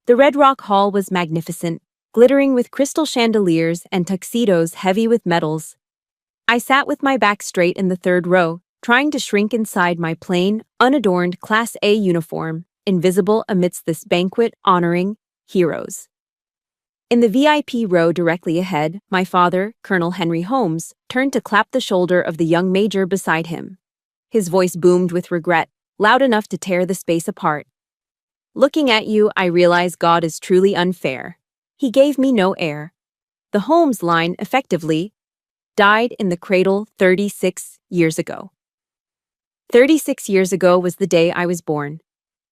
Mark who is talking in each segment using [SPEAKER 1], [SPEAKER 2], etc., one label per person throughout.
[SPEAKER 1] The Red Rock Hall was magnificent, glittering with crystal chandeliers and tuxedos heavy with medals. I sat with my back straight in the third row, trying to shrink inside my plain, unadorned Class A uniform, invisible amidst this banquet honoring heroes. In the VIP row directly ahead, my father, Colonel Henry Holmes, turned to clap the shoulder of the young major beside him. His voice boomed with regret, loud enough to tear the space apart. Looking at you, I realize God is truly unfair. He gave me no heir. The Holmes line, effectively, died in the cradle 36 years ago. 36 years ago was the day I was born.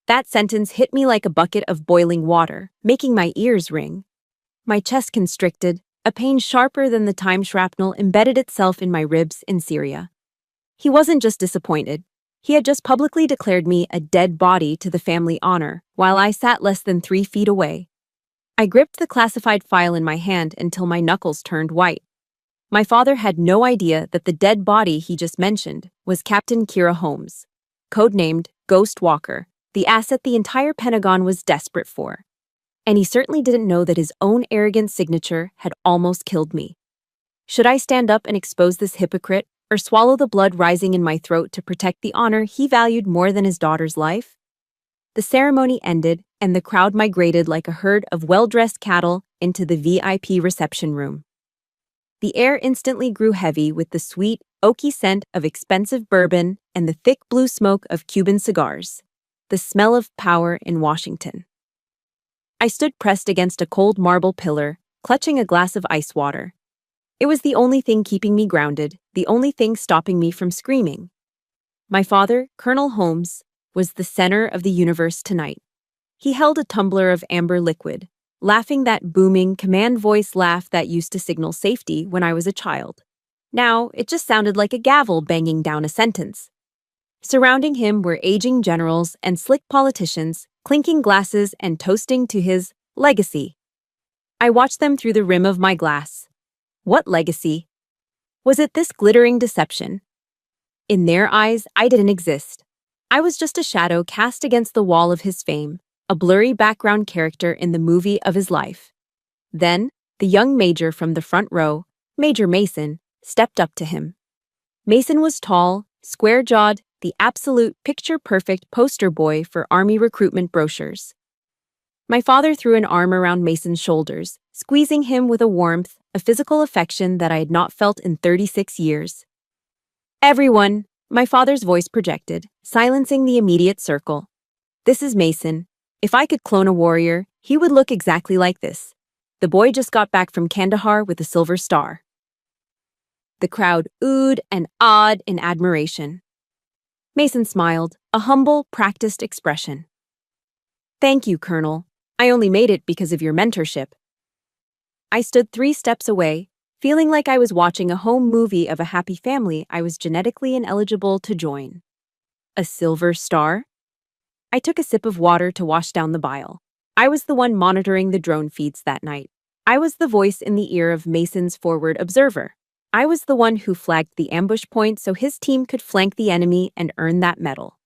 [SPEAKER 1] That sentence hit me like a bucket of boiling water, making my ears ring. My chest constricted, a pain sharper than the time shrapnel embedded itself in my ribs in Syria. He wasn't just disappointed. He had just publicly declared me a dead body to the family honor, while I sat less than 3 feet away. I gripped the classified file in my hand until my knuckles turned white. My father had no idea that the dead body he just mentioned was Captain Kira Holmes, codenamed Ghost Walker, the asset the entire Pentagon was desperate for. And he certainly didn't know that his own arrogant signature had almost killed me. Should I stand up and expose this hypocrite, or swallow the blood rising in my throat to protect the honor he valued more than his daughter's life? The ceremony ended, and the crowd migrated like a herd of well-dressed cattle into the VIP reception room. The air instantly grew heavy with the sweet, oaky scent of expensive bourbon and the thick blue smoke of Cuban cigars, the smell of power in Washington. I stood pressed against a cold marble pillar, clutching a glass of ice water. It was the only thing keeping me grounded, the only thing stopping me from screaming. My father, Colonel Holmes, was the center of the universe tonight. He held a tumbler of amber liquid, laughing that booming, command voice laugh that used to signal safety when I was a child. Now, it just sounded like a gavel banging down a sentence. Surrounding him were aging generals and slick politicians, clinking glasses and toasting to his legacy. I watched them through the rim of my glass. What legacy? Was it this glittering deception? In their eyes, I didn't exist. I was just a shadow cast against the wall of his fame, a blurry background character in the movie of his life. Then, the young major from the front row, Major Mason, stepped up to him. Mason was tall, square-jawed, the absolute picture-perfect poster boy for Army recruitment brochures. My father threw an arm around Mason's shoulders, squeezing him with a warmth, a physical affection that I had not felt in 36 years. "Everyone," my father's voice projected, silencing the immediate circle. "This is Mason. If I could clone a warrior, he would look exactly like this. The boy just got back from Kandahar with a silver star." The crowd oohed and awed in admiration. Mason smiled, a humble, practiced expression. "Thank you, Colonel. I only made it because of your mentorship." I stood 3 steps away, feeling like I was watching a home movie of a happy family I was genetically ineligible to join. A silver star? I took a sip of water to wash down the bile. I was the one monitoring the drone feeds that night. I was the voice in the ear of Mason's forward observer. I was the one who flagged the ambush point so his team could flank the enemy and earn that medal.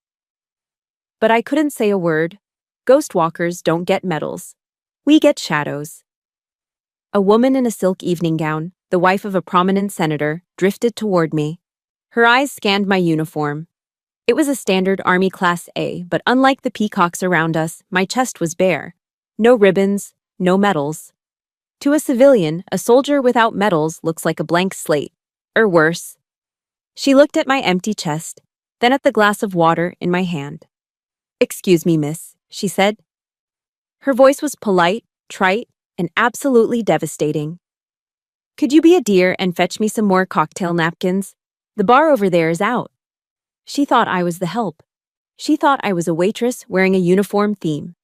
[SPEAKER 1] But I couldn't say a word. Ghostwalkers don't get medals. We get shadows. A woman in a silk evening gown, the wife of a prominent senator, drifted toward me. Her eyes scanned my uniform. It was a standard Army Class A, but unlike the peacocks around us, my chest was bare. No ribbons, no medals. To a civilian, a soldier without medals looks like a blank slate, or worse. She looked at my empty chest, then at the glass of water in my hand. "Excuse me, miss," she said. Her voice was polite, trite, and absolutely devastating. "Could you be a dear and fetch me some more cocktail napkins? The bar over there is out." She thought I was the help. She thought I was a waitress wearing a uniform theme.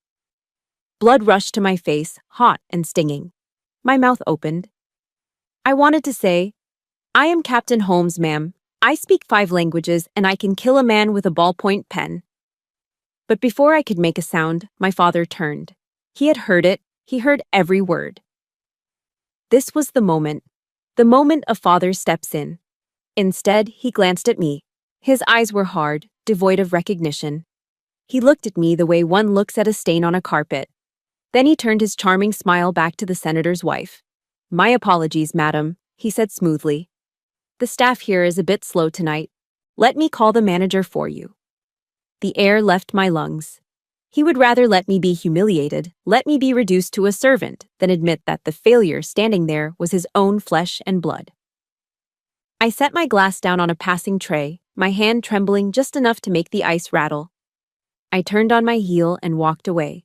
[SPEAKER 1] Blood rushed to my face, hot and stinging. My mouth opened. I wanted to say, "I am Captain Holmes, ma'am. I speak 5 languages and I can kill a man with a ballpoint pen." But before I could make a sound, my father turned. He had heard it. He heard every word. This was the moment a father steps in. Instead, he glanced at me. His eyes were hard, devoid of recognition. He looked at me the way one looks at a stain on a carpet. Then he turned his charming smile back to the senator's wife. "My apologies, madam," he said smoothly. "The staff here is a bit slow tonight. Let me call the manager for you." The air left my lungs. He would rather let me be humiliated, let me be reduced to a servant, than admit that the failure standing there was his own flesh and blood. I set my glass down on a passing tray, my hand trembling just enough to make the ice rattle. I turned on my heel and walked away,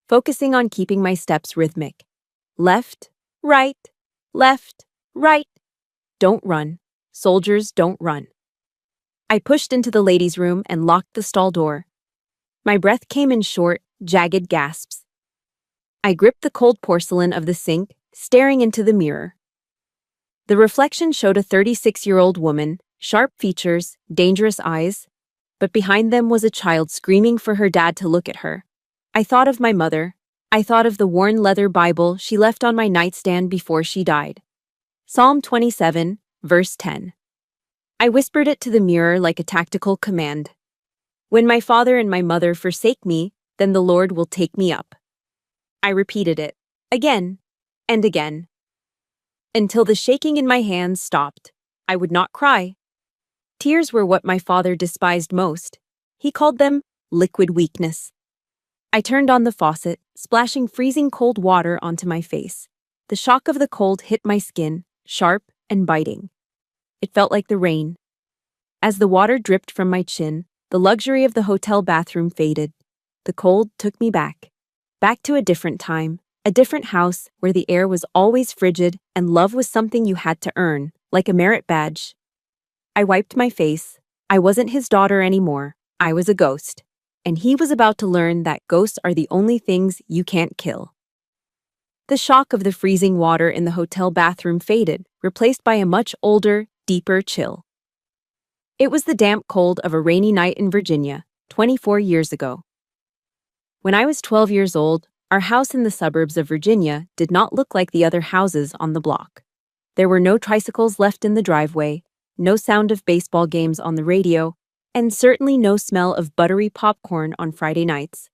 [SPEAKER 1] focusing on keeping my steps rhythmic. Left, right, left, right. Don't run. Soldiers don't run. I pushed into the ladies' room and locked the stall door. My breath came in short, jagged gasps. I gripped the cold porcelain of the sink, staring into the mirror. The reflection showed a 36-year-old woman, sharp features, dangerous eyes, but behind them was a child screaming for her dad to look at her. I thought of my mother. I thought of the worn leather Bible she left on my nightstand before she died. Psalm 27, verse 10. I whispered it to the mirror like a tactical command. "When my father and my mother forsake me, then the Lord will take me up." I repeated it, again and again, until the shaking in my hands stopped. I would not cry. Tears were what my father despised most. He called them liquid weakness. I turned on the faucet, splashing freezing cold water onto my face. The shock of the cold hit my skin, sharp and biting. It felt like the rain. As the water dripped from my chin, the luxury of the hotel bathroom faded. The cold took me back to a different time, a different house where the air was always frigid and love was something you had to earn, like a merit badge. I wiped my face. I wasn't his daughter anymore. I was a ghost. And he was about to learn that ghosts are the only things you can't kill. The shock of the freezing water in the hotel bathroom faded, replaced by a much older, deeper chill. It was the damp cold of a rainy night in Virginia, 24 years ago. When I was 12 years old, our house in the suburbs of Virginia did not look like the other houses on the block. There were no tricycles left in the driveway, no sound of baseball games on the radio, and certainly no smell of buttery popcorn on Friday nights.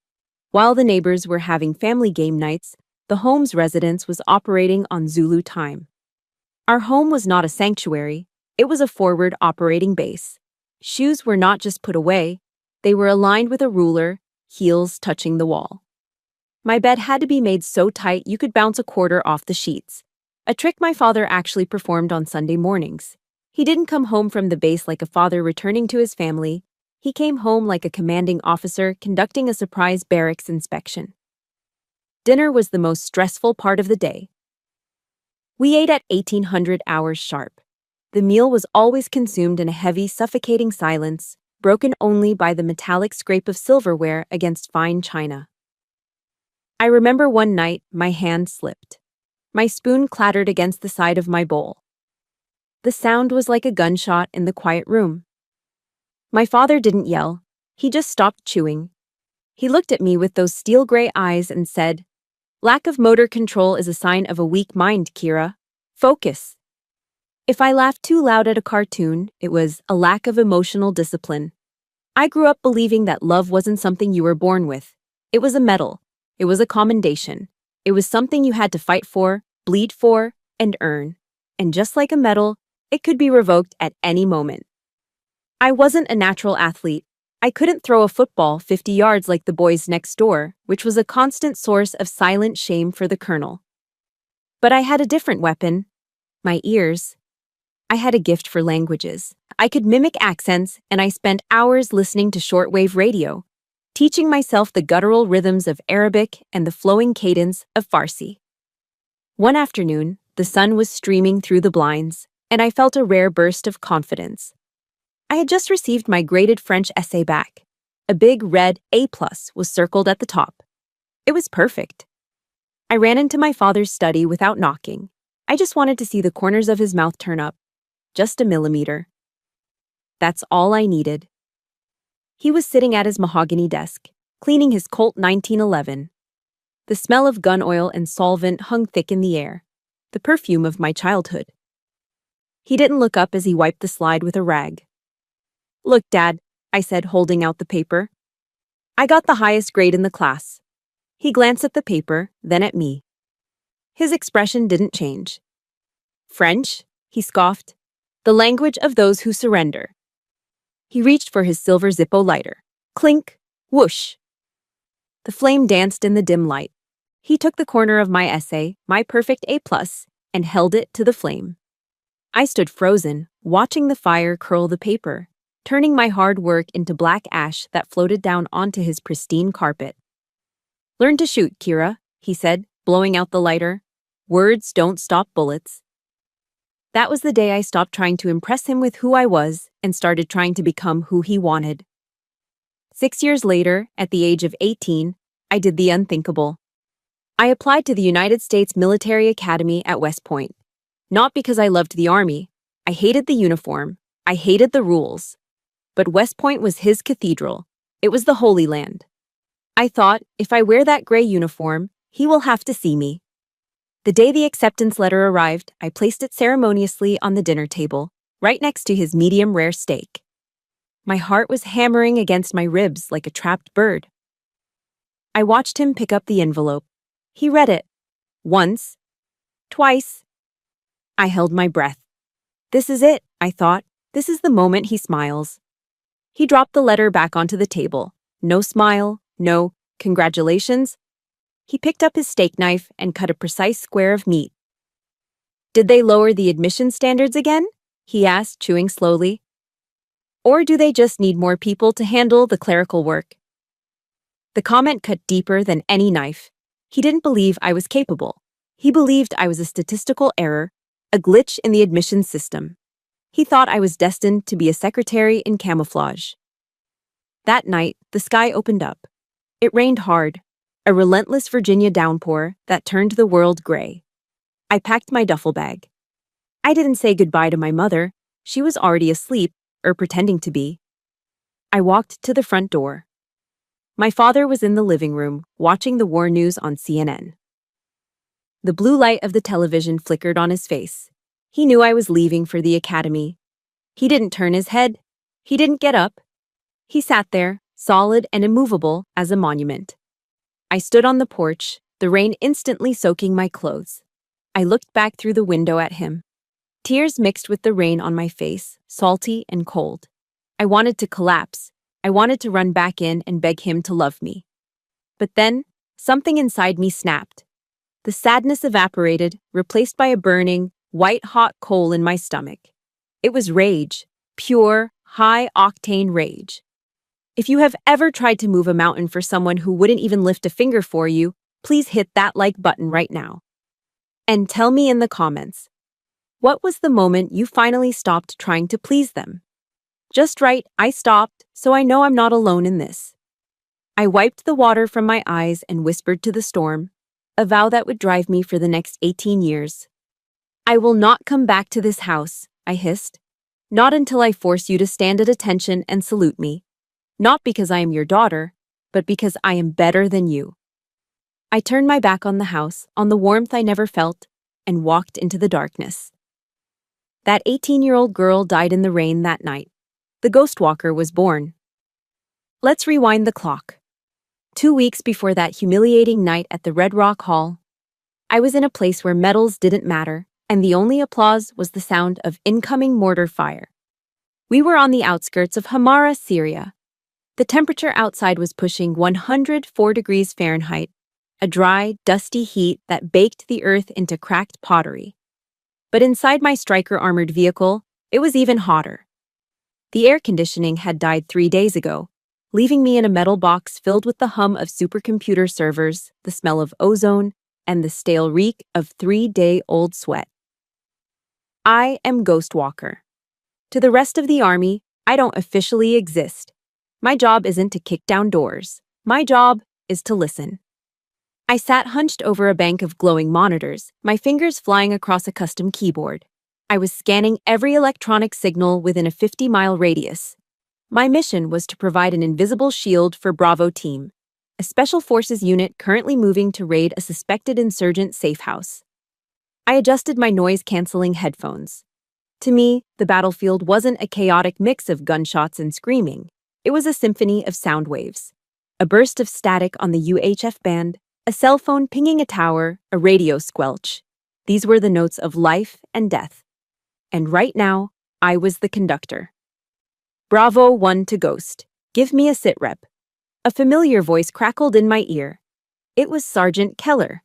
[SPEAKER 1] While the neighbors were having family game nights, the home's residence was operating on Zulu time. Our home was not a sanctuary, it was a forward operating base. Shoes were not just put away, they were aligned with a ruler, heels touching the wall. My bed had to be made so tight you could bounce a quarter off the sheets, a trick my father actually performed on Sunday mornings. He didn't come home from the base like a father returning to his family. He came home like a commanding officer conducting a surprise barracks inspection. Dinner was the most stressful part of the day. We ate at 1800 hours sharp. The meal was always consumed in a heavy, suffocating silence, broken only by the metallic scrape of silverware against fine china. I remember one night my hand slipped. My spoon clattered against the side of my bowl. The sound was like a gunshot in the quiet room. My father didn't yell. He just stopped chewing. He looked at me with those steel-gray eyes and said, "Lack of motor control is a sign of a weak mind, Kira. Focus." If I laughed too loud at a cartoon, it was a lack of emotional discipline. I grew up believing that love wasn't something you were born with. It was a medal. It was a commendation. It was something you had to fight for, bleed for, and earn. And just like a medal, it could be revoked at any moment. I wasn't a natural athlete. I couldn't throw a football 50 yards like the boys next door, which was a constant source of silent shame for the colonel. But I had a different weapon, my ears. I had a gift for languages. I could mimic accents, and I spent hours listening to shortwave radio, teaching myself the guttural rhythms of Arabic and the flowing cadence of Farsi. One afternoon, the sun was streaming through the blinds, and I felt a rare burst of confidence. I had just received my graded French essay back. A big red A+ was circled at the top. It was perfect. I ran into my father's study without knocking. I just wanted to see the corners of his mouth turn up. Just a millimeter. That's all I needed. He was sitting at his mahogany desk, cleaning his Colt 1911. The smell of gun oil and solvent hung thick in the air, the perfume of my childhood. He didn't look up as he wiped the slide with a rag. "Look, Dad," I said, holding out the paper. "I got the highest grade in the class." He glanced at the paper, then at me. His expression didn't change. French, he scoffed. The language of those who surrender. He reached for his silver Zippo lighter. Clink, whoosh. The flame danced in the dim light. He took the corner of my essay, my perfect A+, and held it to the flame. I stood frozen, watching the fire curl the paper, turning my hard work into black ash that floated down onto his pristine carpet. Learn to shoot, Kira, he said, blowing out the lighter. Words don't stop bullets. That was the day I stopped trying to impress him with who I was and started trying to become who he wanted. 6 years later, at the age of 18, I did the unthinkable. I applied to the United States Military Academy at West Point. Not because I loved the Army. I hated the uniform. I hated the rules. But West Point was his cathedral. It was the Holy Land. I thought, if I wear that gray uniform, he will have to see me. The day the acceptance letter arrived, I placed it ceremoniously on the dinner table, right next to his medium-rare steak. My heart was hammering against my ribs like a trapped bird. I watched him pick up the envelope. He read it. Once. Twice. I held my breath. This is it, I thought. This is the moment he smiles. He dropped the letter back onto the table. No smile, no congratulations. He picked up his steak knife and cut a precise square of meat. Did they lower the admission standards again? He asked, chewing slowly. Or do they just need more people to handle the clerical work? The comment cut deeper than any knife. He didn't believe I was capable. He believed I was a statistical error, a glitch in the admissions system. He thought I was destined to be a secretary in camouflage. That night, the sky opened up. It rained hard, a relentless Virginia downpour that turned the world gray. I packed my duffel bag. I didn't say goodbye to my mother. She was already asleep, or pretending to be. I walked to the front door. My father was in the living room, watching the war news on CNN. The blue light of the television flickered on his face. He knew I was leaving for the academy. He didn't turn his head. He didn't get up. He sat there, solid and immovable as a monument. I stood on the porch, the rain instantly soaking my clothes. I looked back through the window at him. Tears mixed with the rain on my face, salty and cold. I wanted to collapse. I wanted to run back in and beg him to love me. But then, something inside me snapped. The sadness evaporated, replaced by a burning, white-hot coal in my stomach. It was rage, pure, high-octane rage. If you have ever tried to move a mountain for someone who wouldn't even lift a finger for you, please hit that like button right now. And tell me in the comments, what was the moment you finally stopped trying to please them? Just right, I stopped, so I know I'm not alone in this. I wiped the water from my eyes and whispered to the storm, a vow that would drive me for the next 18 years. I will not come back to this house, I hissed. Not until I force you to stand at attention and salute me. Not because I am your daughter, but because I am better than you. I turned my back on the house, on the warmth I never felt, and walked into the darkness. That 18-year-old girl died in the rain that night. The ghost walker was born. Let's rewind the clock. 2 weeks before that humiliating night at the Red Rock Hall, I was in a place where medals didn't matter, and the only applause was the sound of incoming mortar fire. We were on the outskirts of Hamara, Syria. The temperature outside was pushing 104 degrees Fahrenheit, a dry, dusty heat that baked the earth into cracked pottery. But inside my Stryker-armored vehicle, it was even hotter. The air conditioning had died 3 days ago, leaving me in a metal box filled with the hum of supercomputer servers, the smell of ozone, and the stale reek of 3-day-old sweat. I am Ghost Walker. To the rest of the army, I don't officially exist. My job isn't to kick down doors. My job is to listen. I sat hunched over a bank of glowing monitors, my fingers flying across a custom keyboard. I was scanning every electronic signal within a 50-mile radius. My mission was to provide an invisible shield for Bravo Team, a special forces unit currently moving to raid a suspected insurgent safe house. I adjusted my noise-canceling headphones. To me, the battlefield wasn't a chaotic mix of gunshots and screaming. It was a symphony of sound waves. A burst of static on the UHF band, A cell phone pinging a tower, a radio squelch. These were the notes of life and death. And right now, I was the conductor. Bravo 1 to Ghost. Give me a sit rep. A familiar voice crackled in my ear. It was Sergeant Keller.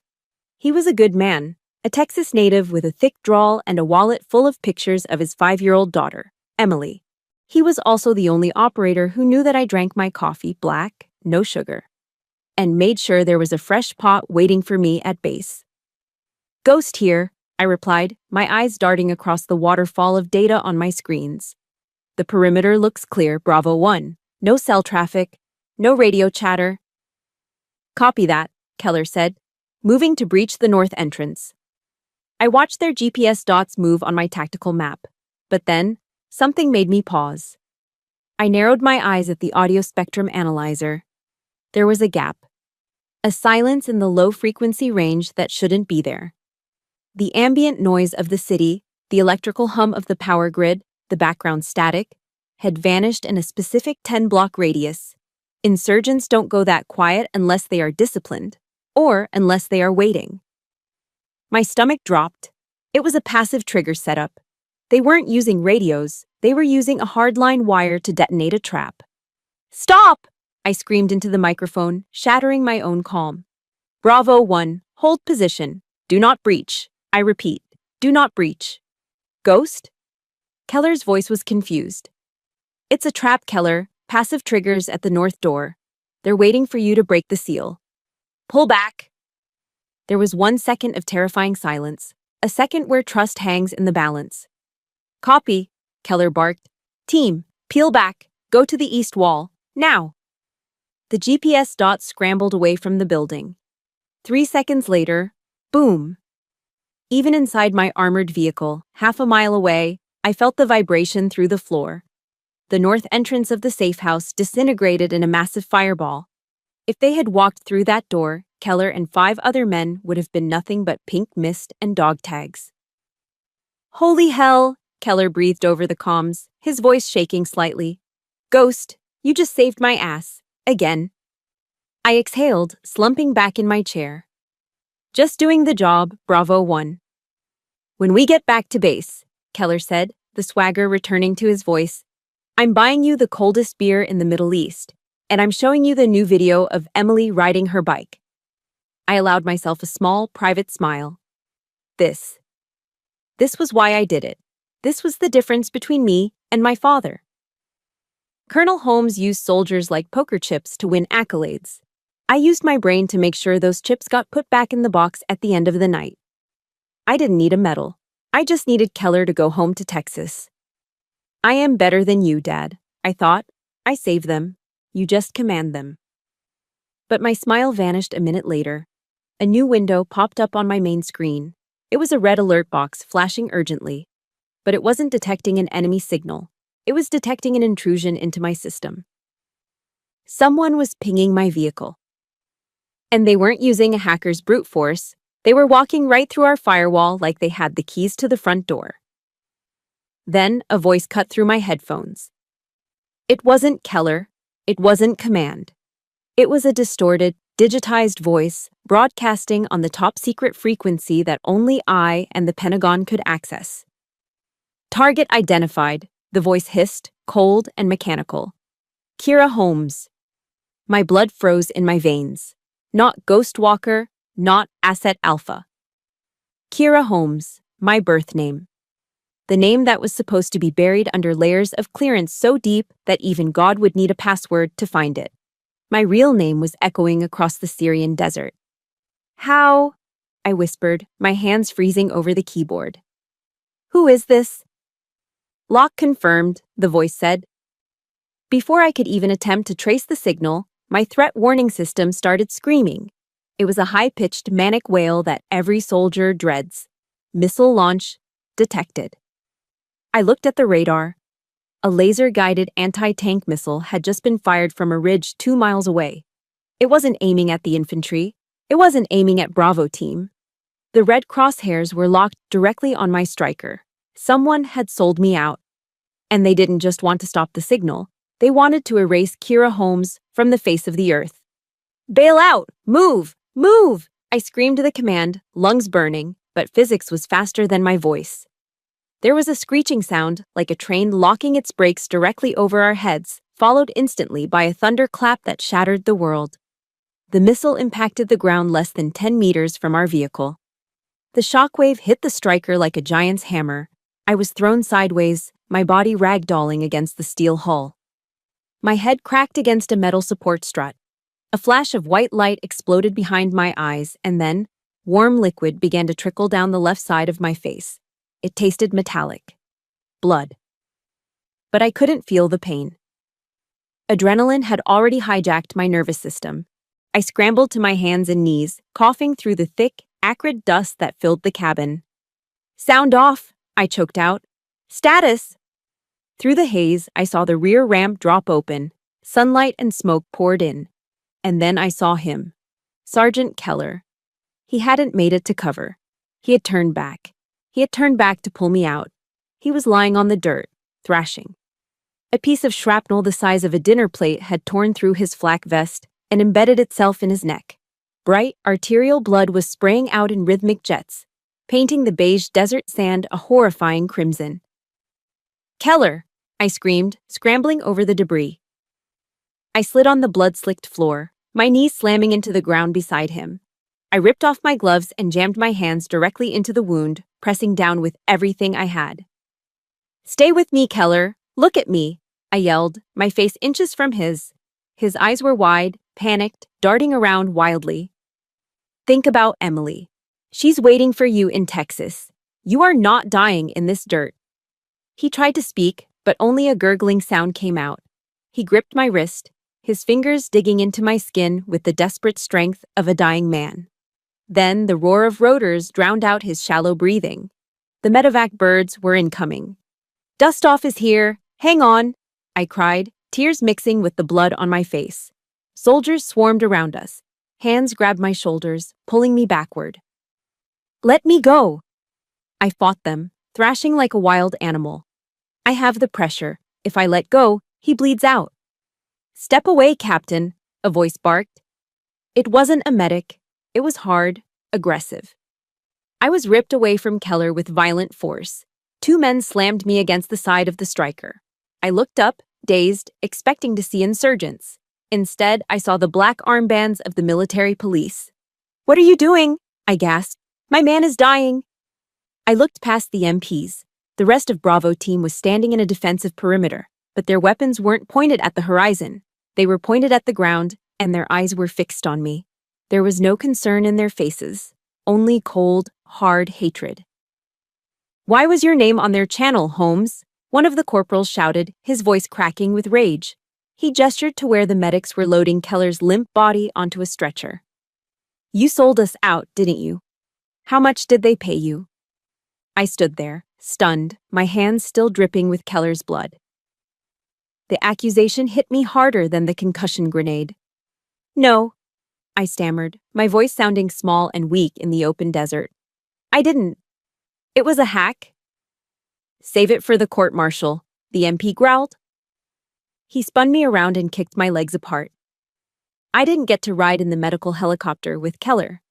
[SPEAKER 1] He was a good man, a Texas native with a thick drawl and a wallet full of pictures of his 5-year-old daughter, Emily. He was also the only operator who knew that I drank my coffee black, no sugar, and made sure there was a fresh pot waiting for me at base. Ghost here, I replied, my eyes darting across the waterfall of data on my screens. The perimeter looks clear, Bravo 1. No cell traffic, no radio chatter. Copy that, Keller said, moving to breach the north entrance. I watched their GPS dots move on my tactical map, but then, something made me pause. I narrowed my eyes at the audio spectrum analyzer. There was a gap. A silence in the low-frequency range that shouldn't be there. The ambient noise of the city, the electrical hum of the power grid, the background static, had vanished in a specific 10-block radius. Insurgents don't go that quiet unless they are disciplined, or unless they are waiting. My stomach dropped. It was a passive trigger setup. They weren't using radios, they were using a hardline wire to detonate a trap. Stop! I screamed into the microphone, shattering my own calm. Bravo 1, hold position. Do not breach. I repeat, do not breach. Ghost? Keller's voice was confused. It's a trap, Keller. Passive triggers at the north door. They're waiting for you to break the seal. Pull back. There was 1 second of terrifying silence, a second where trust hangs in the balance. Copy, Keller barked. Team, peel back. Go to the east wall. Now. The GPS dots scrambled away from the building. 3 seconds later, boom. Even inside my armored vehicle, half a mile away, I felt the vibration through the floor. The north entrance of the safe house disintegrated in a massive fireball. If they had walked through that door, Keller and 5 other men would have been nothing but pink mist and dog tags. Holy hell, Keller breathed over the comms, his voice shaking slightly. Ghost, you just saved my ass. Again. I exhaled, slumping back in my chair. Just doing the job, Bravo 1. When we get back to base, Keller said, the swagger returning to his voice, I'm buying you the coldest beer in the Middle East, and I'm showing you the new video of Emily riding her bike. I allowed myself a small, private smile. This was why I did it. This was the difference between me and my father. Colonel Holmes used soldiers like poker chips to win accolades. I used my brain to make sure those chips got put back in the box at the end of the night. I didn't need a medal. I just needed Keller to go home to Texas. I am better than you, Dad, I thought. I save them. You just command them. But my smile vanished a minute later. A new window popped up on my main screen. It was a red alert box flashing urgently. But it wasn't detecting an enemy signal. It was detecting an intrusion into my system. Someone was pinging my vehicle. And they weren't using a hacker's brute force. They were walking right through our firewall like they had the keys to the front door. Then a voice cut through my headphones. It wasn't Keller. It wasn't command. It was a distorted, digitized voice broadcasting on the top-secret frequency that only I and the Pentagon could access. Target identified, the voice hissed, cold and mechanical. Kira Holmes. My blood froze in my veins. Not Ghost Walker, not Asset Alpha. Kira Holmes, my birth name. The name that was supposed to be buried under layers of clearance so deep that even God would need a password to find it. My real name was echoing across the Syrian desert. How? I whispered, my hands freezing over the keyboard. Who is this? Lock confirmed, the voice said. Before I could even attempt to trace the signal, my threat warning system started screaming. It was a high-pitched, manic wail that every soldier dreads. Missile launch detected. I looked at the radar. A laser-guided anti-tank missile had just been fired from a ridge 2 miles away. It wasn't aiming at the infantry. It wasn't aiming at Bravo Team. The red crosshairs were locked directly on my striker. Someone had sold me out. And they didn't just want to stop the signal. They wanted to erase Kira Holmes from the face of the earth. Bail out! Move! Move! I screamed the command, lungs burning, but physics was faster than my voice. There was a screeching sound, like a train locking its brakes directly over our heads, followed instantly by a thunderclap that shattered the world. The missile impacted the ground less than 10 meters from our vehicle. The shockwave hit the striker like a giant's hammer. I was thrown sideways, my body ragdolling against the steel hull. My head cracked against a metal support strut. A flash of white light exploded behind my eyes, and then, warm liquid began to trickle down the left side of my face. It tasted metallic. Blood. But I couldn't feel the pain. Adrenaline had already hijacked my nervous system. I scrambled to my hands and knees, coughing through the thick, acrid dust that filled the cabin. "Sound off," I choked out. "Status!" Through the haze, I saw the rear ramp drop open. Sunlight and smoke poured in. And then I saw him. Sergeant Keller. He hadn't made it to cover. He had turned back. He had turned back to pull me out. He was lying on the dirt, thrashing. A piece of shrapnel the size of a dinner plate had torn through his flak vest and embedded itself in his neck. Bright, arterial blood was spraying out in rhythmic jets, painting the beige desert sand a horrifying crimson. "Keller!" I screamed, scrambling over the debris. I slid on the blood-slicked floor, my knees slamming into the ground beside him. I ripped off my gloves and jammed my hands directly into the wound, pressing down with everything I had. "Stay with me, Keller! Look at me!" I yelled, my face inches from his. His eyes were wide, panicked, darting around wildly. "Think about Emily. She's waiting for you in Texas. You are not dying in this dirt." He tried to speak, but only a gurgling sound came out. He gripped my wrist, his fingers digging into my skin with the desperate strength of a dying man. Then the roar of rotors drowned out his shallow breathing. The medevac birds were incoming. "Dust off is here. Hang on," I cried, tears mixing with the blood on my face. Soldiers swarmed around us. Hands grabbed my shoulders, pulling me backward. "Let me go!" I fought them, thrashing like a wild animal. "I have the pressure. If I let go, he bleeds out." "Step away, Captain," a voice barked. It wasn't a medic. It was hard, aggressive. I was ripped away from Keller with violent force. Two men slammed me against the side of the striker. I looked up, dazed, expecting to see insurgents. Instead, I saw the black armbands of the military police. "What are you doing?" I gasped. "My man is dying." I looked past the MPs. The rest of Bravo team was standing in a defensive perimeter, but their weapons weren't pointed at the horizon. They were pointed at the ground, and their eyes were fixed on me. There was no concern in their faces, only cold, hard hatred. "Why was your name on their channel, Holmes?" One of the corporals shouted, his voice cracking with rage. He gestured to where the medics were loading Keller's limp body onto a stretcher. "You sold us out, didn't you? How much did they pay you?" I stood there, stunned, my hands still dripping with Keller's blood. The accusation hit me harder than the concussion grenade. "No," I stammered, my voice sounding small and weak in the open desert. "I didn't. It was a hack." "Save it for the court-martial," the MP growled. He spun me around and kicked my legs apart. I didn't get to ride in the medical helicopter with Keller.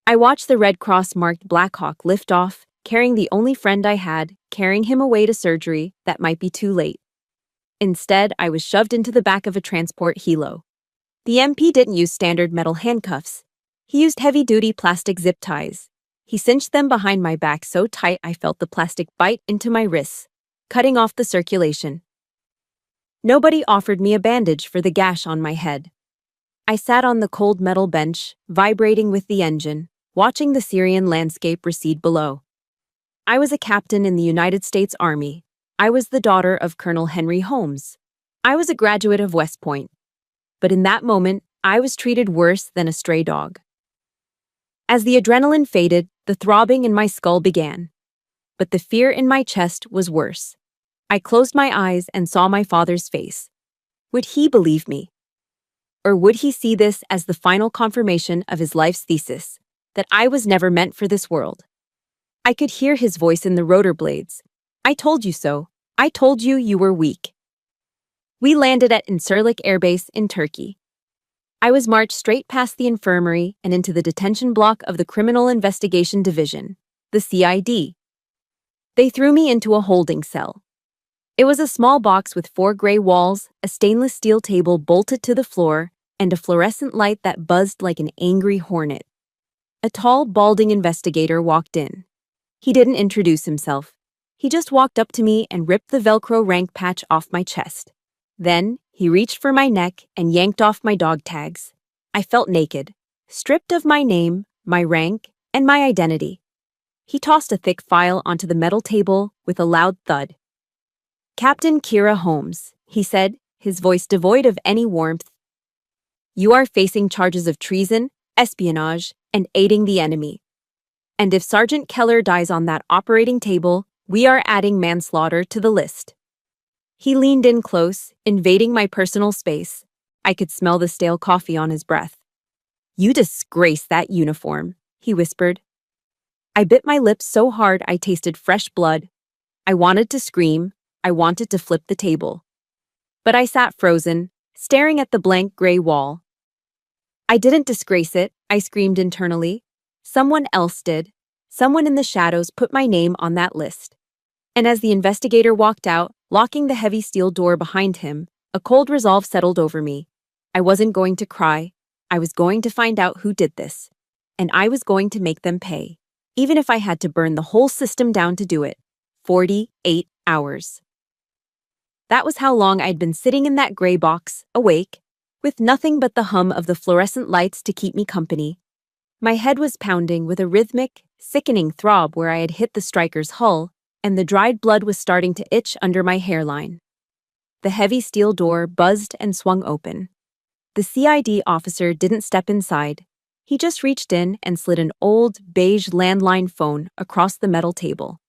[SPEAKER 1] I watched the Red Cross-marked Black Hawk lift off, carrying the only friend I had, carrying him away to surgery that might be too late. Instead, I was shoved into the back of a transport helo. The MP didn't use standard metal handcuffs. He used heavy-duty plastic zip ties. He cinched them behind my back so tight I felt the plastic bite into my wrists, cutting off the circulation. Nobody offered me a bandage for the gash on my head. I sat on the cold metal bench, vibrating with the engine, watching the Syrian landscape recede below. I was a captain in the United States Army. I was the daughter of Colonel Henry Holmes. I was a graduate of West Point. But in that moment, I was treated worse than a stray dog. As the adrenaline faded, the throbbing in my skull began. But the fear in my chest was worse. I closed my eyes and saw my father's face. Would he believe me? Or would he see this as the final confirmation of his life's thesis, that I was never meant for this world? I could hear his voice in the rotor blades. "I told you so. I told you you were weak." We landed at Incirlik Air Base in Turkey. I was marched straight past the infirmary and into the detention block of the Criminal Investigation Division, the CID. They threw me into a holding cell. It was a small box with 4 gray walls, a stainless steel table bolted to the floor, and a fluorescent light that buzzed like an angry hornet. A tall, balding investigator walked in. He didn't introduce himself. He just walked up to me and ripped the Velcro rank patch off my chest. Then, he reached for my neck and yanked off my dog tags. I felt naked, stripped of my name, my rank, and my identity. He tossed a thick file onto the metal table with a loud thud. "Captain Kira Holmes," he said, his voice devoid of any warmth. "You are facing charges of treason, espionage, and aiding the enemy. And if Sergeant Keller dies on that operating table, we are adding manslaughter to the list." He leaned in close, invading my personal space. I could smell the stale coffee on his breath. "You disgrace that uniform," he whispered. I bit my lips so hard I tasted fresh blood. I wanted to scream. I wanted to flip the table. But I sat frozen, staring at the blank gray wall. "I didn't disgrace it," I screamed internally. "Someone else did. Someone in the shadows put my name on that list." And as the investigator walked out, locking the heavy steel door behind him, a cold resolve settled over me. I wasn't going to cry. I was going to find out who did this. And I was going to make them pay, even if I had to burn the whole system down to do it. 48 hours. That was how long I'd been sitting in that gray box, awake, with nothing but the hum of the fluorescent lights to keep me company. My head was pounding with a rhythmic, sickening throb where I had hit the striker's hull, and the dried blood was starting to itch under my hairline. The heavy steel door buzzed and swung open. The CID officer didn't step inside. He just reached in and slid an old, beige landline phone across the metal table.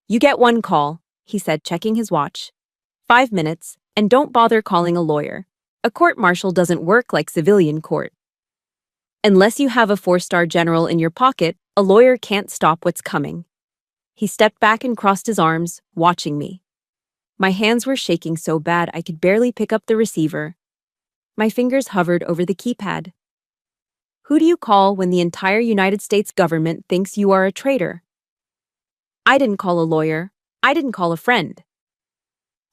[SPEAKER 1] "You get one call," he said, checking his watch. 5 minutes, and don't bother calling a lawyer. A court-martial doesn't work like civilian court. Unless you have a 4-star general in your pocket, a lawyer can't stop what's coming. He stepped back and crossed his arms, watching me. My hands were shaking so bad I could barely pick up the receiver. My fingers hovered over the keypad. Who do you call when the entire United States government thinks you are a traitor? I didn't call a lawyer. I didn't call a friend.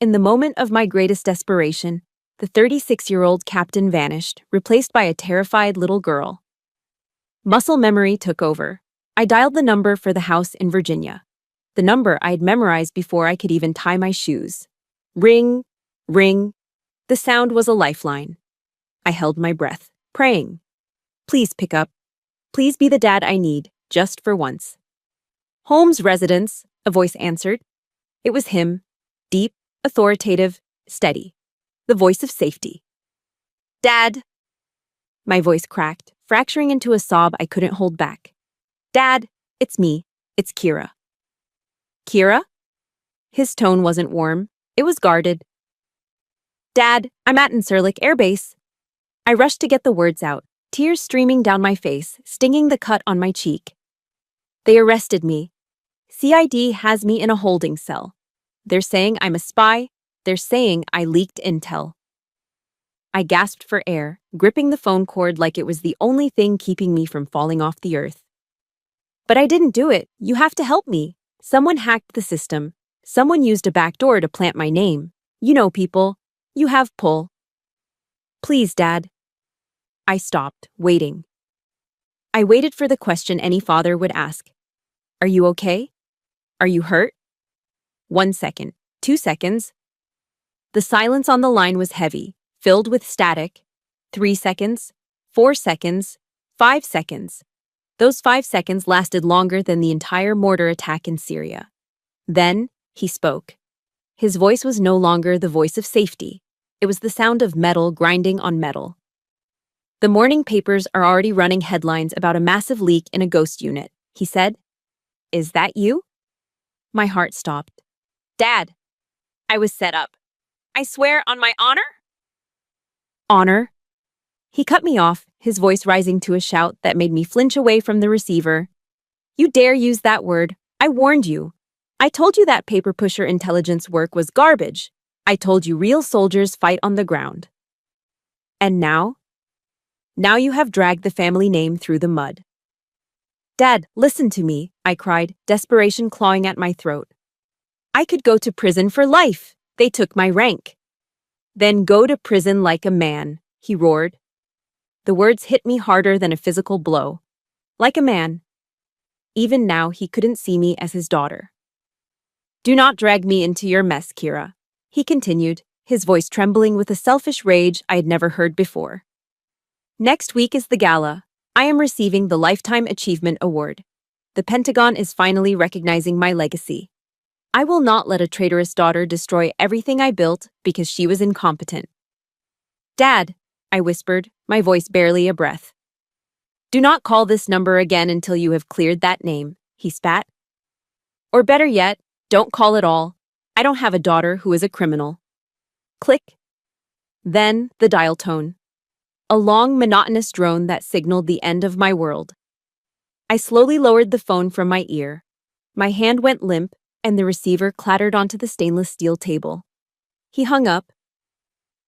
[SPEAKER 1] In the moment of my greatest desperation, the 36-year-old captain vanished, replaced by a terrified little girl. Muscle memory took over. I dialed the number for the house in Virginia. The number I had memorized before I could even tie my shoes. Ring, ring. The sound was a lifeline. I held my breath, praying. Please pick up. Please be the dad I need, just for once. Holmes' residence, a voice answered. It was him, deep, authoritative, steady. The voice of safety. Dad! My voice cracked, fracturing into a sob I couldn't hold back. Dad, it's me. It's Kira. Kira? His tone wasn't warm. It was guarded. Dad, I'm at Incirlik Air Base. I rushed to get the words out, tears streaming down my face, stinging the cut on my cheek. They arrested me. CID has me in a holding cell. They're saying I'm a spy. They're saying I leaked intel. I gasped for air, gripping the phone cord like it was the only thing keeping me from falling off the earth. But I didn't do it. You have to help me. Someone hacked the system. Someone used a backdoor to plant my name. You know people. You have pull. Please, Dad. I stopped, waiting. I waited for the question any father would ask. Are you okay? Are you hurt? 1 second, 2 seconds. The silence on the line was heavy, filled with static. 3 seconds, 4 seconds, 5 seconds. Those 5 seconds lasted longer than the entire mortar attack in Syria. Then, he spoke. His voice was no longer the voice of safety. It was the sound of metal grinding on metal. The morning papers are already running headlines about a massive leak in a ghost unit, he said. Is that you? My heart stopped. Dad, I was set up. I swear on my honor? Honor? He cut me off, his voice rising to a shout that made me flinch away from the receiver. You dare use that word. I warned you. I told you that paper pusher intelligence work was garbage. I told you real soldiers fight on the ground. And now? Now you have dragged the family name through the mud. Dad, listen to me, I cried, desperation clawing at my throat. I could go to prison for life. They took my rank. Then go to prison like a man, he roared. The words hit me harder than a physical blow. Like a man. Even now, he couldn't see me as his daughter. Do not drag me into your mess, Kira, he continued, his voice trembling with a selfish rage I had never heard before. Next week is the gala. I am receiving the Lifetime Achievement Award. The Pentagon is finally recognizing my legacy. I will not let a traitorous daughter destroy everything I built because she was incompetent. Dad, I whispered, my voice barely a breath. Do not call this number again until you have cleared that name, he spat. Or better yet, don't call at all. I don't have a daughter who is a criminal. Click. Then the dial tone. A long, monotonous drone that signaled the end of my world. I slowly lowered the phone from my ear. My hand went limp, and the receiver clattered onto the stainless steel table. He hung up.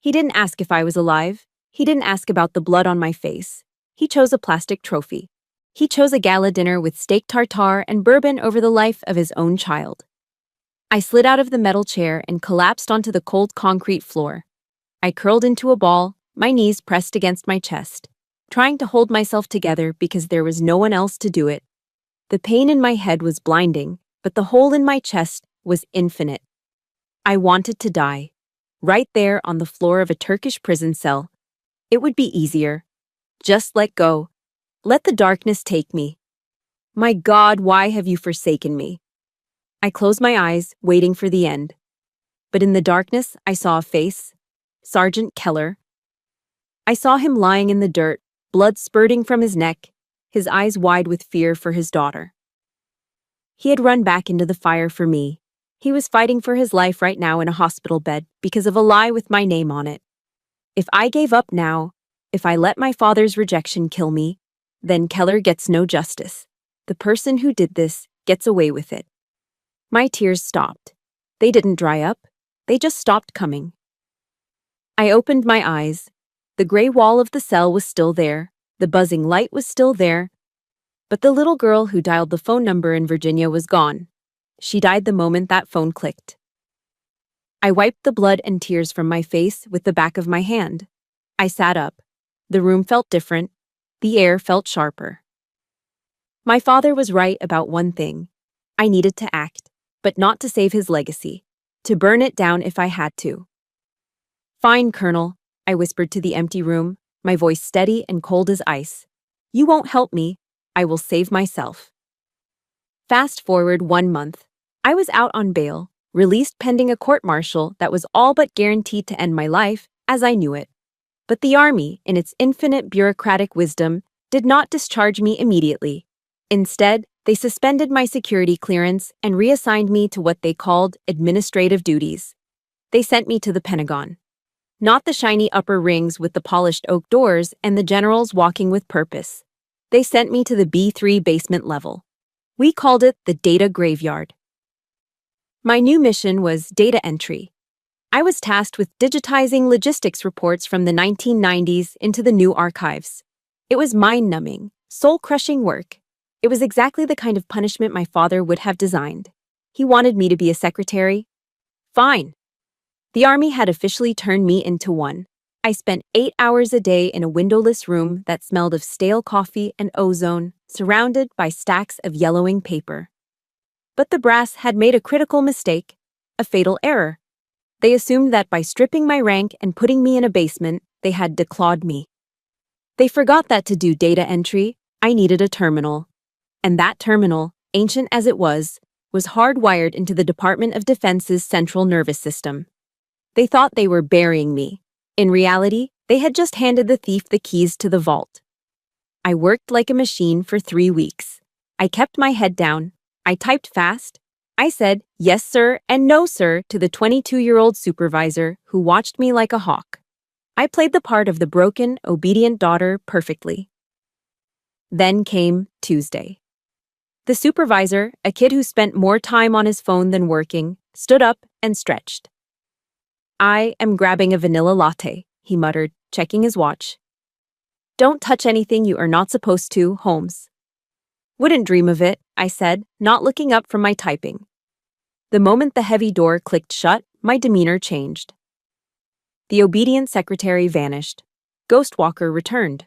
[SPEAKER 1] He didn't ask if I was alive. He didn't ask about the blood on my face. He chose a plastic trophy. He chose a gala dinner with steak tartare and bourbon over the life of his own child. I slid out of the metal chair and collapsed onto the cold concrete floor. I curled into a ball, my knees pressed against my chest, trying to hold myself together because there was no one else to do it. The pain in my head was blinding, but the hole in my chest was infinite. I wanted to die. Right there on the floor of a Turkish prison cell. It would be easier. Just let go. Let the darkness take me. My God, why have you forsaken me? I closed my eyes, waiting for the end. But in the darkness, I saw a face. Sergeant Keller. I saw him lying in the dirt, blood spurting from his neck, his eyes wide with fear for his daughter. He had run back into the fire for me. He was fighting for his life right now in a hospital bed because of a lie with my name on it. If I gave up now, if I let my father's rejection kill me, then Keller gets no justice. The person who did this gets away with it. My tears stopped. They didn't dry up. They just stopped coming. I opened my eyes. The gray wall of the cell was still there. The buzzing light was still there. But the little girl who dialed the phone number in Virginia was gone. She died the moment that phone clicked. I wiped the blood and tears from my face with the back of my hand. I sat up. The room felt different. The air felt sharper. My father was right about one thing. I needed to act, but not to save his legacy. To burn it down if I had to. Fine, Colonel, I whispered to the empty room, my voice steady and cold as ice. You won't help me. I will save myself. Fast forward 1 month. I was out on bail, released pending a court-martial that was all but guaranteed to end my life as I knew it. But the Army, in its infinite bureaucratic wisdom, did not discharge me immediately. Instead, they suspended my security clearance and reassigned me to what they called administrative duties. They sent me to the Pentagon. Not the shiny upper rings with the polished oak doors and the generals walking with purpose. They sent me to the B3 basement level. We called it the Data Graveyard. My new mission was data entry. I was tasked with digitizing logistics reports from the 1990s into the new archives. It was mind-numbing, soul-crushing work. It was exactly the kind of punishment my father would have designed. He wanted me to be a secretary. Fine. The Army had officially turned me into one. I spent 8 hours a day in a windowless room that smelled of stale coffee and ozone, surrounded by stacks of yellowing paper. But the brass had made a critical mistake, a fatal error. They assumed that by stripping my rank and putting me in a basement, they had declawed me. They forgot that to do data entry, I needed a terminal. And that terminal, ancient as it was hardwired into the Department of Defense's central nervous system. They thought they were burying me. In reality, they had just handed the thief the keys to the vault. I worked like a machine for 3 weeks. I kept my head down. I typed fast. I said, yes, sir, and no, sir, to the 22-year-old supervisor who watched me like a hawk. I played the part of the broken, obedient daughter perfectly. Then came Tuesday. The supervisor, a kid who spent more time on his phone than working, stood up and stretched. I am grabbing a vanilla latte, he muttered, checking his watch. Don't touch anything you are not supposed to, Holmes. Wouldn't dream of it, I said, not looking up from my typing. The moment the heavy door clicked shut, my demeanor changed. The obedient secretary vanished. Ghostwalker returned.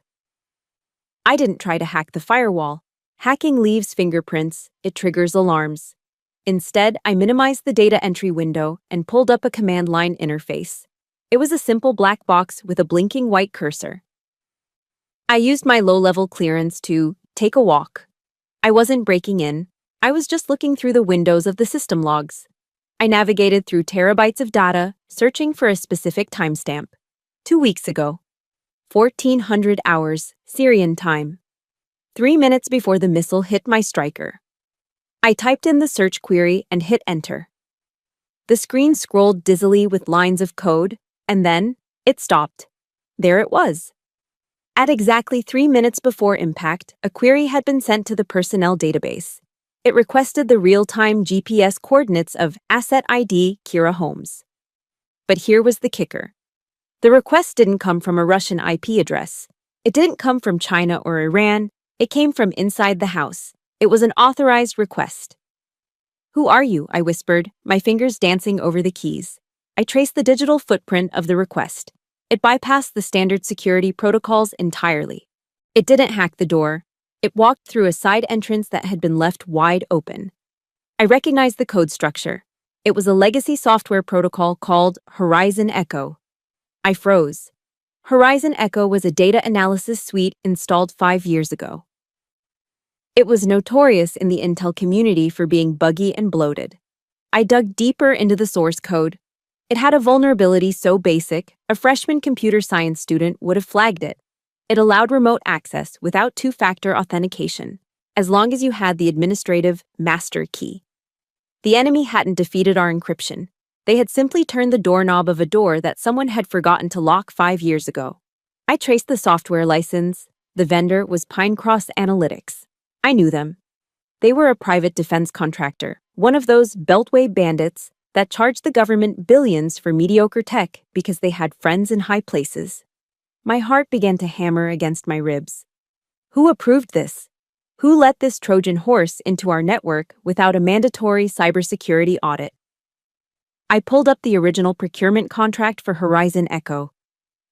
[SPEAKER 1] I didn't try to hack the firewall. Hacking leaves fingerprints, it triggers alarms. Instead, I minimized the data entry window and pulled up a command line interface. It was a simple black box with a blinking white cursor. I used my low-level clearance to take a walk. I wasn't breaking in. I was just looking through the windows of the system logs. I navigated through terabytes of data, searching for a specific timestamp. 2 weeks ago. 1400 hours, Syrian time. 3 minutes before the missile hit my striker. I typed in the search query and hit enter. The screen scrolled dizzily with lines of code, and then it stopped. There it was. At exactly 3 minutes before impact, a query had been sent to the personnel database. It requested the real-time GPS coordinates of Asset ID Kira Holmes. But here was the kicker. The request didn't come from a Russian IP address. It didn't come from China or Iran. It came from inside the house. It was an authorized request. "Who are you?" I whispered, my fingers dancing over the keys. I traced the digital footprint of the request. It bypassed the standard security protocols entirely. It didn't hack the door. It walked through a side entrance that had been left wide open. I recognized the code structure. It was a legacy software protocol called Horizon Echo. I froze. Horizon Echo was a data analysis suite installed 5 years ago. It was notorious in the Intel community for being buggy and bloated. I dug deeper into the source code. It had a vulnerability so basic, a freshman computer science student would have flagged it. It allowed remote access without two-factor authentication, as long as you had the administrative master key. The enemy hadn't defeated our encryption. They had simply turned the doorknob of a door that someone had forgotten to lock 5 years ago. I traced the software license. The vendor was Pinecross Analytics. I knew them. They were a private defense contractor, one of those beltway bandits that charged the government billions for mediocre tech because they had friends in high places. My heart began to hammer against my ribs. Who approved this? Who let this Trojan horse into our network without a mandatory cybersecurity audit? I pulled up the original procurement contract for Horizon Echo.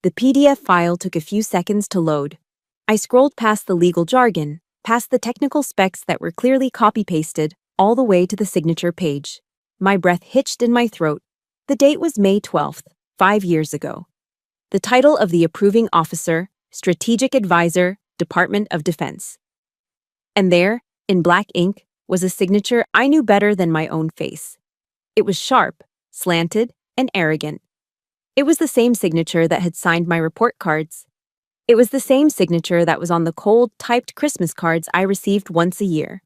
[SPEAKER 1] The PDF file took a few seconds to load. I scrolled past the legal jargon, past the technical specs that were clearly copy-pasted, all the way to the signature page. My breath hitched in my throat. The date was May 12th, 5 years ago. The title of the approving officer, Strategic Advisor, Department of Defense. And there, in black ink, was a signature I knew better than my own face. It was sharp, slanted, and arrogant. It was the same signature that had signed my report cards. It was the same signature that was on the cold, typed Christmas cards I received once a year.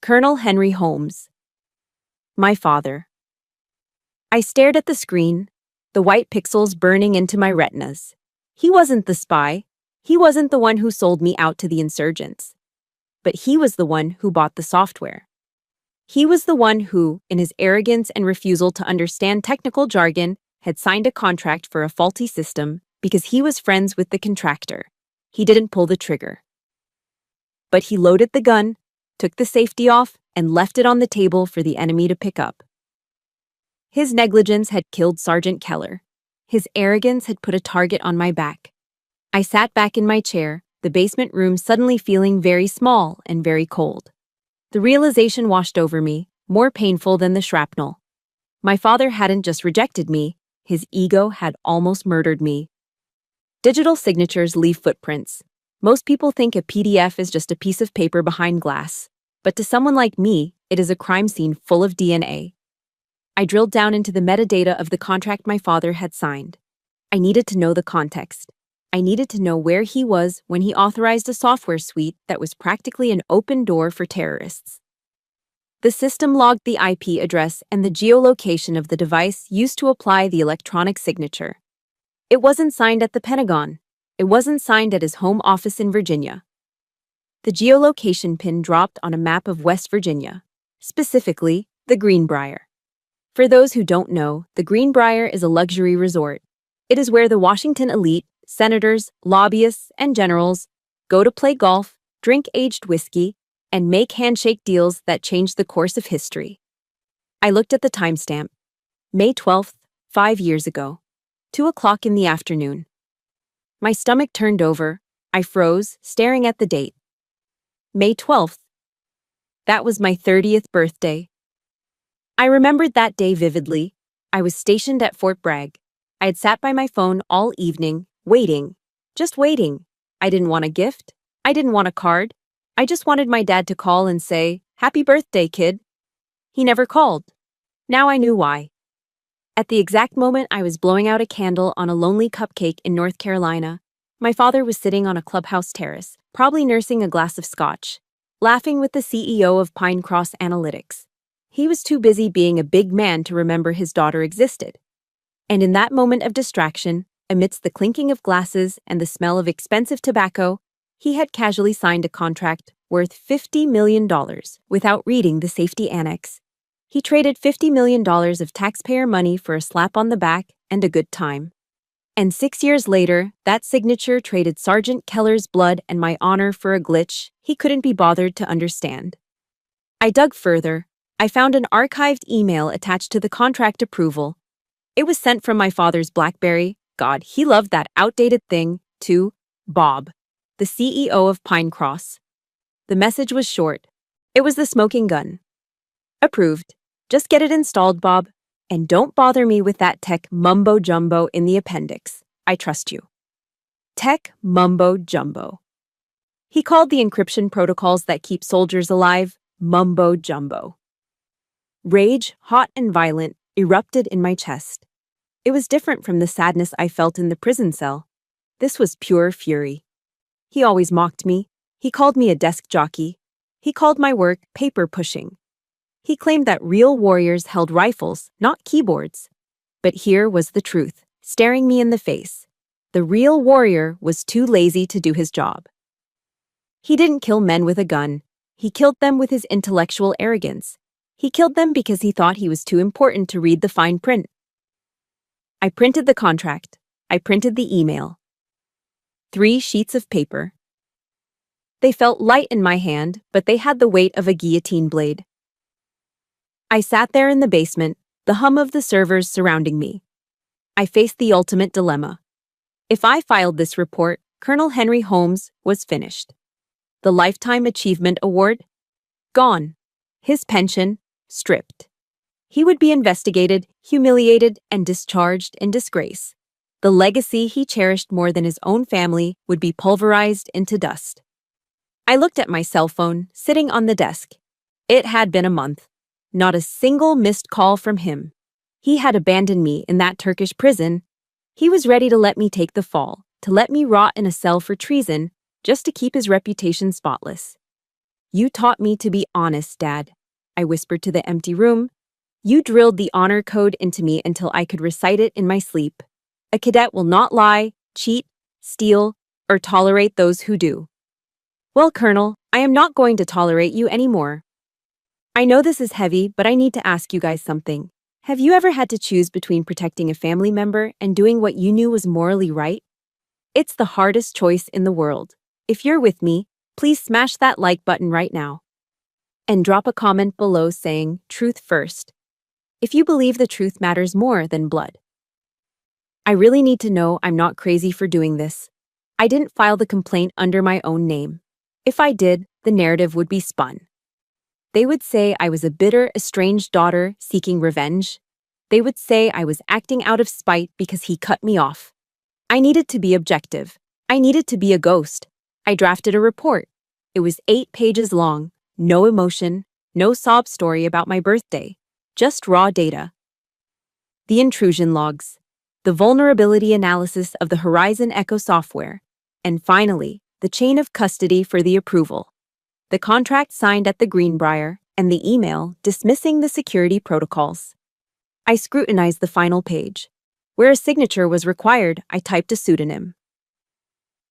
[SPEAKER 1] Colonel Henry Holmes. My father. I stared at the screen, the white pixels burning into my retinas. He wasn't the spy. He wasn't the one who sold me out to the insurgents. But he was the one who bought the software. He was the one who, in his arrogance and refusal to understand technical jargon, had signed a contract for a faulty system because he was friends with the contractor. He didn't pull the trigger. But he loaded the gun, took the safety off, and left it on the table for the enemy to pick up. His negligence had killed Sergeant Keller. His arrogance had put a target on my back. I sat back in my chair, the basement room suddenly feeling very small and very cold. The realization washed over me, more painful than the shrapnel. My father hadn't just rejected me, his ego had almost murdered me. Digital signatures leave footprints. Most people think a PDF is just a piece of paper behind glass. But to someone like me, it is a crime scene full of DNA. I drilled down into the metadata of the contract my father had signed. I needed to know the context. I needed to know where he was when he authorized a software suite that was practically an open door for terrorists. The system logged the IP address and the geolocation of the device used to apply the electronic signature. It wasn't signed at the Pentagon. It wasn't signed at his home office in Virginia. The geolocation pin dropped on a map of West Virginia, specifically the Greenbrier. For those who don't know, the Greenbrier is a luxury resort. It is where the Washington elite senators, lobbyists, and generals go to play golf, drink aged whiskey, and make handshake deals that change the course of history. I looked at the timestamp. May 12th, 5 years ago. 2 o'clock in the afternoon. My stomach turned over. I froze, staring at the date. May 12th. That was my 30th birthday. I remembered that day vividly. I was stationed at Fort Bragg. I had sat by my phone all evening, waiting. Just waiting. I didn't want a gift. I didn't want a card. I just wanted my dad to call and say, "Happy birthday, kid." He never called. Now I knew why. At the exact moment I was blowing out a candle on a lonely cupcake in North Carolina, my father was sitting on a clubhouse terrace, probably nursing a glass of scotch, laughing with the CEO of Pine Cross Analytics. He was too busy being a big man to remember his daughter existed. And in that moment of distraction, amidst the clinking of glasses and the smell of expensive tobacco, he had casually signed a contract worth $50 million without reading the safety annex. He traded $50 million of taxpayer money for a slap on the back and a good time. And 6 years later, that signature traded Sergeant Keller's blood and my honor for a glitch he couldn't be bothered to understand. I dug further. I found an archived email attached to the contract approval. It was sent from my father's BlackBerry. God, he loved that outdated thing, to Bob, the CEO of Pine Cross. The message was short. It was the smoking gun. Approved. Just get it installed, Bob. And don't bother me with that tech mumbo-jumbo in the appendix. I trust you. Tech mumbo-jumbo. He called the encryption protocols that keep soldiers alive mumbo-jumbo. Rage, hot and violent, erupted in my chest. It was different from the sadness I felt in the prison cell. This was pure fury. He always mocked me. He called me a desk jockey. He called my work paper pushing. He claimed that real warriors held rifles, not keyboards. But here was the truth, staring me in the face. The real warrior was too lazy to do his job. He didn't kill men with a gun. He killed them with his intellectual arrogance. He killed them because he thought he was too important to read the fine print. I printed the contract. I printed the email. 3 sheets of paper. They felt light in my hand, but they had the weight of a guillotine blade. I sat there in the basement, the hum of the servers surrounding me. I faced the ultimate dilemma. If I filed this report, Colonel Henry Holmes was finished. The Lifetime Achievement Award? Gone. His pension? Stripped. He would be investigated, humiliated, and discharged in disgrace. The legacy he cherished more than his own family would be pulverized into dust. I looked at my cell phone, sitting on the desk. It had been a month. Not a single missed call from him. He had abandoned me in that Turkish prison. He was ready to let me take the fall, to let me rot in a cell for treason, just to keep his reputation spotless. You taught me to be honest, Dad, I whispered to the empty room. You drilled the honor code into me until I could recite it in my sleep. A cadet will not lie, cheat, steal, or tolerate those who do. Well, Colonel, I am not going to tolerate you anymore. I know this is heavy, but I need to ask you guys something. Have you ever had to choose between protecting a family member and doing what you knew was morally right? It's the hardest choice in the world. If you're with me, please smash that like button right now. And drop a comment below saying, "Truth first," if you believe the truth matters more than blood. I really need to know I'm not crazy for doing this. I didn't file the complaint under my own name. If I did, the narrative would be spun. They would say I was a bitter, estranged daughter seeking revenge. They would say I was acting out of spite because he cut me off. I needed to be objective. I needed to be a ghost. I drafted a report. It was 8 pages long, no emotion, no sob story about my birthday, just raw data. The intrusion logs, the vulnerability analysis of the Horizon Echo software, and finally, the chain of custody for the approval. The contract signed at the Greenbrier, and the email dismissing the security protocols. I scrutinized the final page. Where a signature was required, I typed a pseudonym.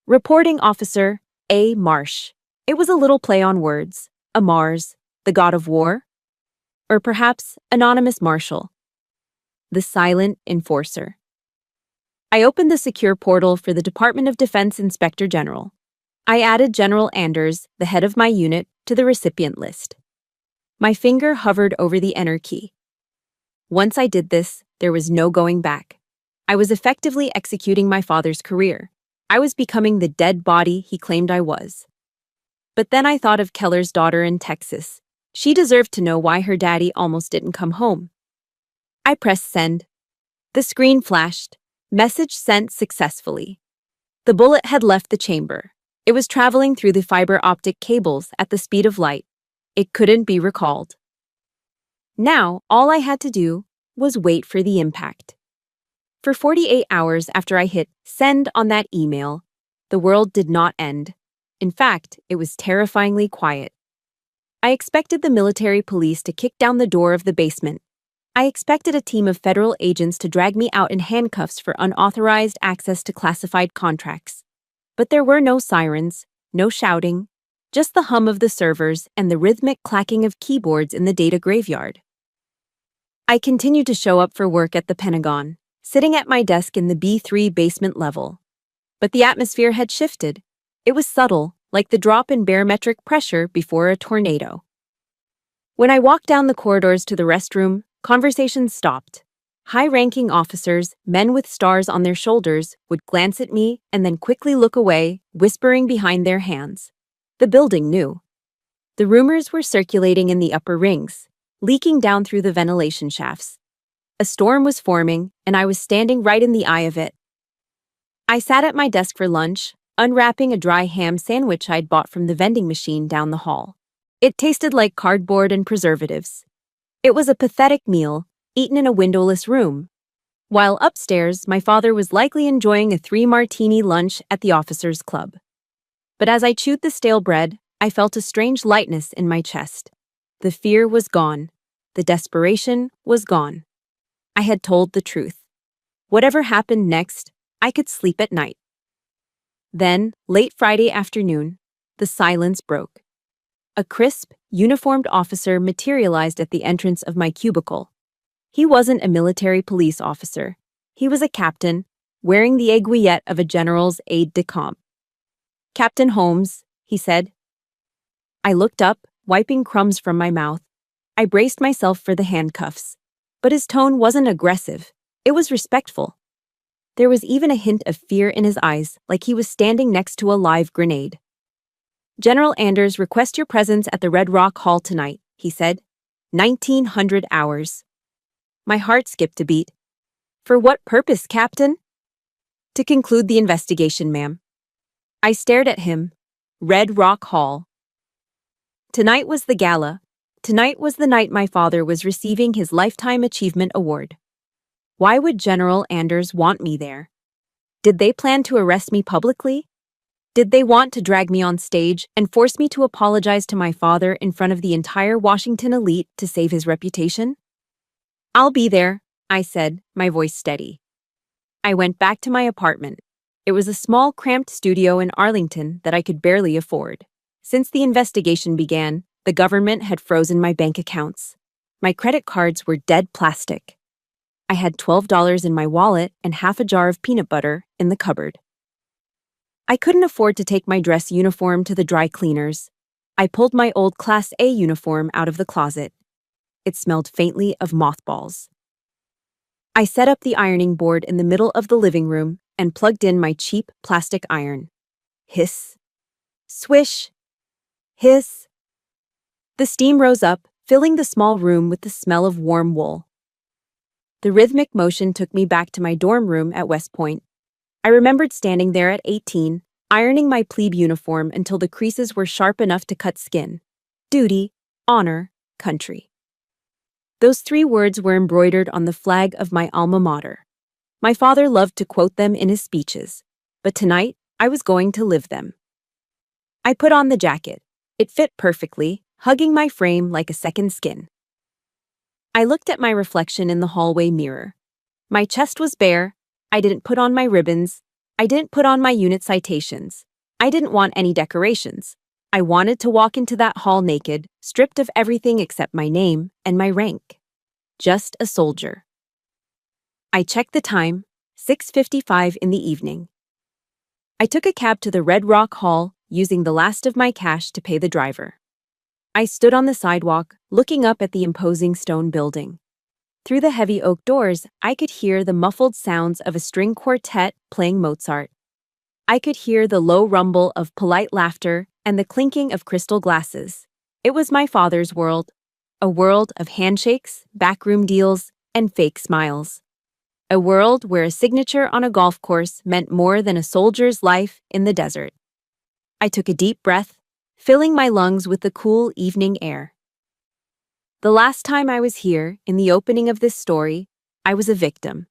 [SPEAKER 1] Reporting Officer A. Marsh. It was a little play on words. A Mars, the god of war? Or perhaps Anonymous Marshal, the silent enforcer. I opened the secure portal for the Department of Defense Inspector General. I added General Anders, the head of my unit, to the recipient list. My finger hovered over the enter key. Once I did this, there was no going back. I was effectively executing my father's career. I was becoming the dead body he claimed I was. But then I thought of Keller's daughter in Texas. She deserved to know why her daddy almost didn't come home. I pressed send. The screen flashed. Message sent successfully. The bullet had left the chamber. It was traveling through the fiber optic cables at the speed of light. It couldn't be recalled. Now, all I had to do was wait for the impact. For 48 hours after I hit send on that email, the world did not end. In fact, it was terrifyingly quiet. I expected the military police to kick down the door of the basement. I expected a team of federal agents to drag me out in handcuffs for unauthorized access to classified contracts. But there were no sirens, no shouting, just the hum of the servers and the rhythmic clacking of keyboards in the data graveyard. I continued to show up for work at the Pentagon, sitting at my desk in the B3 basement level. But the atmosphere had shifted. It was subtle, like the drop in barometric pressure before a tornado. When I walked down the corridors to the restroom, conversations stopped. High-ranking officers, men with stars on their shoulders, would glance at me and then quickly look away, whispering behind their hands. The building knew. The rumors were circulating in the upper rings, leaking down through the ventilation shafts. A storm was forming, and I was standing right in the eye of it. I sat at my desk for lunch, unwrapping a dry ham sandwich I'd bought from the vending machine down the hall. It tasted like cardboard and preservatives. It was a pathetic meal, eaten in a windowless room. While upstairs, my father was likely enjoying a 3-martini lunch at the officers' club. But as I chewed the stale bread, I felt a strange lightness in my chest. The fear was gone. The desperation was gone. I had told the truth. Whatever happened next, I could sleep at night. Then, late Friday afternoon, the silence broke. A crisp, uniformed officer materialized at the entrance of my cubicle. He wasn't a military police officer. He was a captain, wearing the aiguillette of a general's aide-de-camp. "Captain Holmes," he said. I looked up, wiping crumbs from my mouth. I braced myself for the handcuffs. But his tone wasn't aggressive. It was respectful. There was even a hint of fear in his eyes, like he was standing next to a live grenade. "General Anders requests your presence at the Red Rock Hall tonight," he said. 1900 hours. My heart skipped a beat. "For what purpose, Captain?" "To conclude the investigation, ma'am." I stared at him. Red Rock Hall. Tonight was the gala. Tonight was the night my father was receiving his Lifetime Achievement Award. Why would General Anders want me there? Did they plan to arrest me publicly? Did they want to drag me on stage and force me to apologize to my father in front of the entire Washington elite to save his reputation? "I'll be there," I said, my voice steady. I went back to my apartment. It was a small, cramped studio in Arlington that I could barely afford. Since the investigation began, the government had frozen my bank accounts. My credit cards were dead plastic. I had $12 in my wallet and half a jar of peanut butter in the cupboard. I couldn't afford to take my dress uniform to the dry cleaners. I pulled my old Class A uniform out of the closet. It smelled faintly of mothballs. I set up the ironing board in the middle of the living room and plugged in my cheap plastic iron. Hiss. Swish. Hiss. The steam rose up, filling the small room with the smell of warm wool. The rhythmic motion took me back to my dorm room at West Point. I remembered standing there at 18, ironing my plebe uniform until the creases were sharp enough to cut skin. Duty, honor, country. Those 3 words were embroidered on the flag of my alma mater. My father loved to quote them in his speeches, but tonight I was going to live them. I put on the jacket. It fit perfectly, hugging my frame like a second skin. I looked at my reflection in the hallway mirror. My chest was bare. I didn't put on my ribbons. I didn't put on my unit citations. I didn't want any decorations. I wanted to walk into that hall naked, stripped of everything except my name and my rank. Just a soldier. I checked the time, 6:55 in the evening. I took a cab to the Red Rock Hall, using the last of my cash to pay the driver. I stood on the sidewalk, looking up at the imposing stone building. Through the heavy oak doors, I could hear the muffled sounds of a string quartet playing Mozart. I could hear the low rumble of polite laughter and the clinking of crystal glasses. It was my father's world, a world of handshakes, backroom deals, and fake smiles. A world where a signature on a golf course meant more than a soldier's life in the desert. I took a deep breath, filling my lungs with the cool evening air. The last time I was here, in the opening of this story, I was a victim.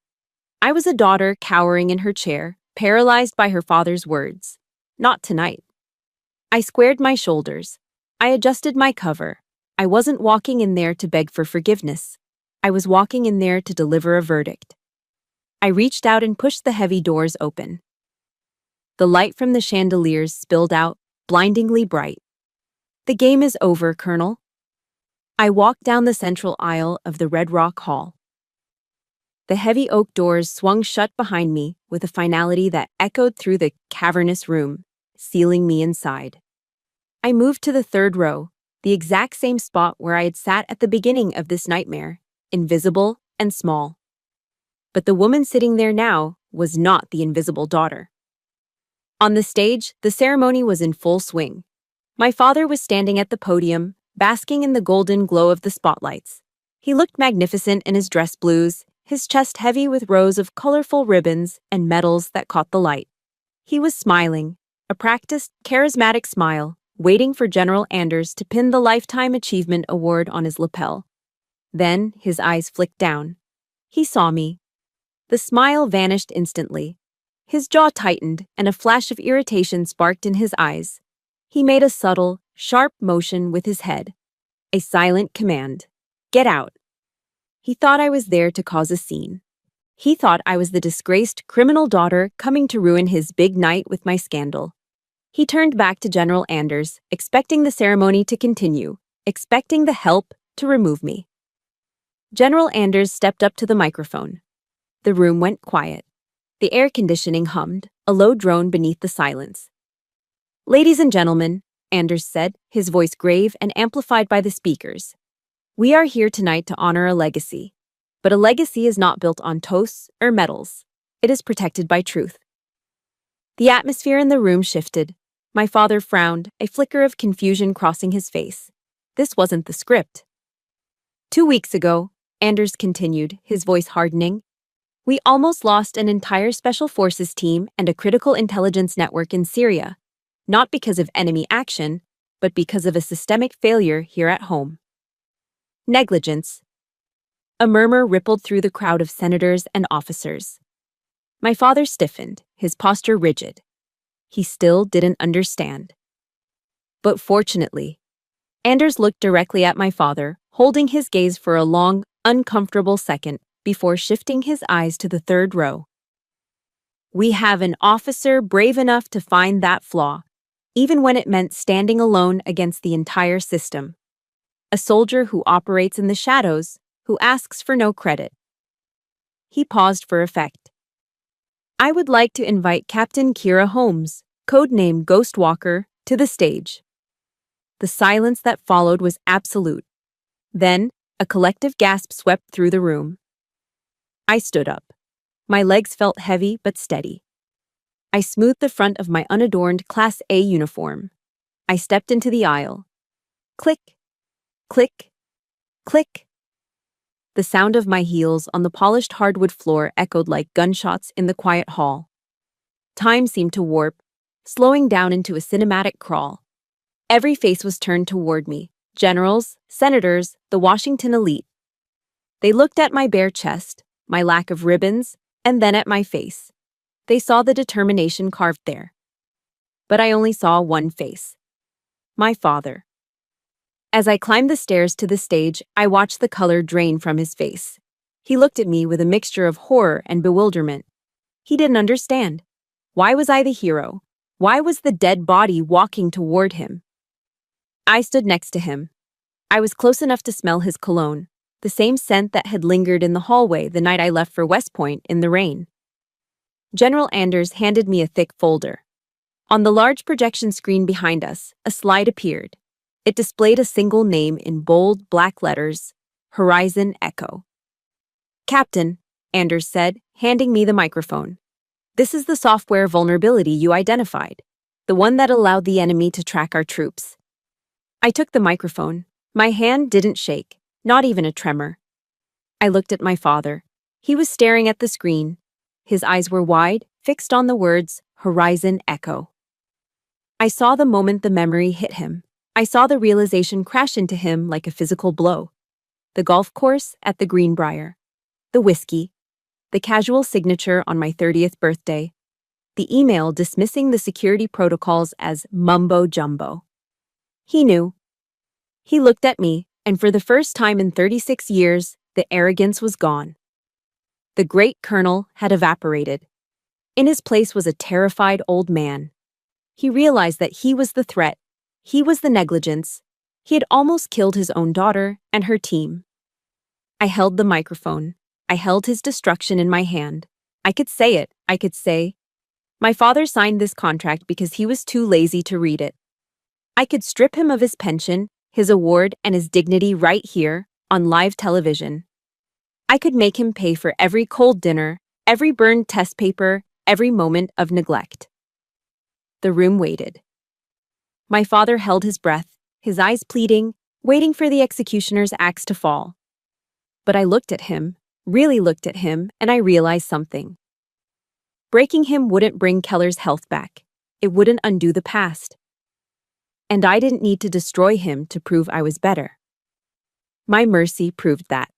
[SPEAKER 1] I was a daughter cowering in her chair, paralyzed by her father's words. Not tonight. I squared my shoulders. I adjusted my cover. I wasn't walking in there to beg for forgiveness. I was walking in there to deliver a verdict. I reached out and pushed the heavy doors open. The light from the chandeliers spilled out, blindingly bright. The game is over, Colonel. I walked down the central aisle of the Red Rock Hall. The heavy oak doors swung shut behind me with a finality that echoed through the cavernous room, sealing me inside. I moved to the third row, the exact same spot where I had sat at the beginning of this nightmare, invisible and small. But the woman sitting there now was not the invisible daughter. On the stage, the ceremony was in full swing. My father was standing at the podium, basking in the golden glow of the spotlights. He looked magnificent in his dress blues, his chest heavy with rows of colorful ribbons and medals that caught the light. He was smiling, a practiced, charismatic smile, waiting for General Anders to pin the Lifetime Achievement Award on his lapel. Then his eyes flicked down. He saw me. The smile vanished instantly. His jaw tightened, and a flash of irritation sparked in his eyes. He made a subtle, sharp motion with his head. A silent command. Get out. He thought I was there to cause a scene. He thought I was the disgraced criminal daughter coming to ruin his big night with my scandal. He turned back to General Anders, expecting the ceremony to continue, expecting the help to remove me. General Anders stepped up to the microphone. The room went quiet. The air conditioning hummed, a low drone beneath the silence. Ladies and gentlemen, Anders said, his voice grave and amplified by the speakers. We are here tonight to honor a legacy. But a legacy is not built on toasts or medals. It is protected by truth. The atmosphere in the room shifted. My father frowned, a flicker of confusion crossing his face. This wasn't the script. 2 weeks ago, Anders continued, his voice hardening, we almost lost an entire special forces team and a critical intelligence network in Syria, not because of enemy action, but because of a systemic failure here at home. Negligence. A murmur rippled through the crowd of senators and officers. My father stiffened, his posture rigid. He still didn't understand. But fortunately, Anders looked directly at my father, holding his gaze for a long, uncomfortable second before shifting his eyes to the third row. We have an officer brave enough to find that flaw, even when it meant standing alone against the entire system. A soldier who operates in the shadows, who asks for no credit. He paused for effect. I would like to invite Captain Kira Holmes, codename Ghostwalker, to the stage. The silence that followed was absolute. Then, a collective gasp swept through the room. I stood up. My legs felt heavy but steady. I smoothed the front of my unadorned Class A uniform. I stepped into the aisle. Click, click, click. The sound of my heels on the polished hardwood floor echoed like gunshots in the quiet hall. Time seemed to warp, slowing down into a cinematic crawl. Every face was turned toward me. Generals, senators, the Washington elite. They looked at my bare chest, my lack of ribbons, and then at my face. They saw the determination carved there. But I only saw one face. My father. As I climbed the stairs to the stage, I watched the color drain from his face. He looked at me with a mixture of horror and bewilderment. He didn't understand. Why was I the hero? Why was the dead body walking toward him? I stood next to him. I was close enough to smell his cologne, the same scent that had lingered in the hallway the night I left for West Point in the rain. General Anders handed me a thick folder. On the large projection screen behind us, a slide appeared. It displayed a single name in bold black letters, Horizon Echo. "Captain," Anders said, handing me the microphone. "This is the software vulnerability you identified, the one that allowed the enemy to track our troops." I took the microphone. My hand didn't shake, not even a tremor. I looked at my father. He was staring at the screen. His eyes were wide, fixed on the words, Horizon Echo. I saw the moment the memory hit him. I saw the realization crash into him like a physical blow. The golf course at the Greenbrier. The whiskey. The casual signature on my 30th birthday. The email dismissing the security protocols as mumbo-jumbo. He knew. He looked at me, and for the first time in 36 years, the arrogance was gone. The great colonel had evaporated. In his place was a terrified old man. He realized that he was the threat. He was the negligence. He had almost killed his own daughter and her team. I held the microphone. I held his destruction in my hand. I could say it. I could say, "My father signed this contract because he was too lazy to read it." I could strip him of his pension, his award, and his dignity right here, on live television. I could make him pay for every cold dinner, every burned test paper, every moment of neglect. The room waited. My father held his breath, his eyes pleading, waiting for the executioner's axe to fall. But I looked at him, really looked at him, and I realized something. Breaking him wouldn't bring Keller's health back. It wouldn't undo the past. And I didn't need to destroy him to prove I was better. My mercy proved that.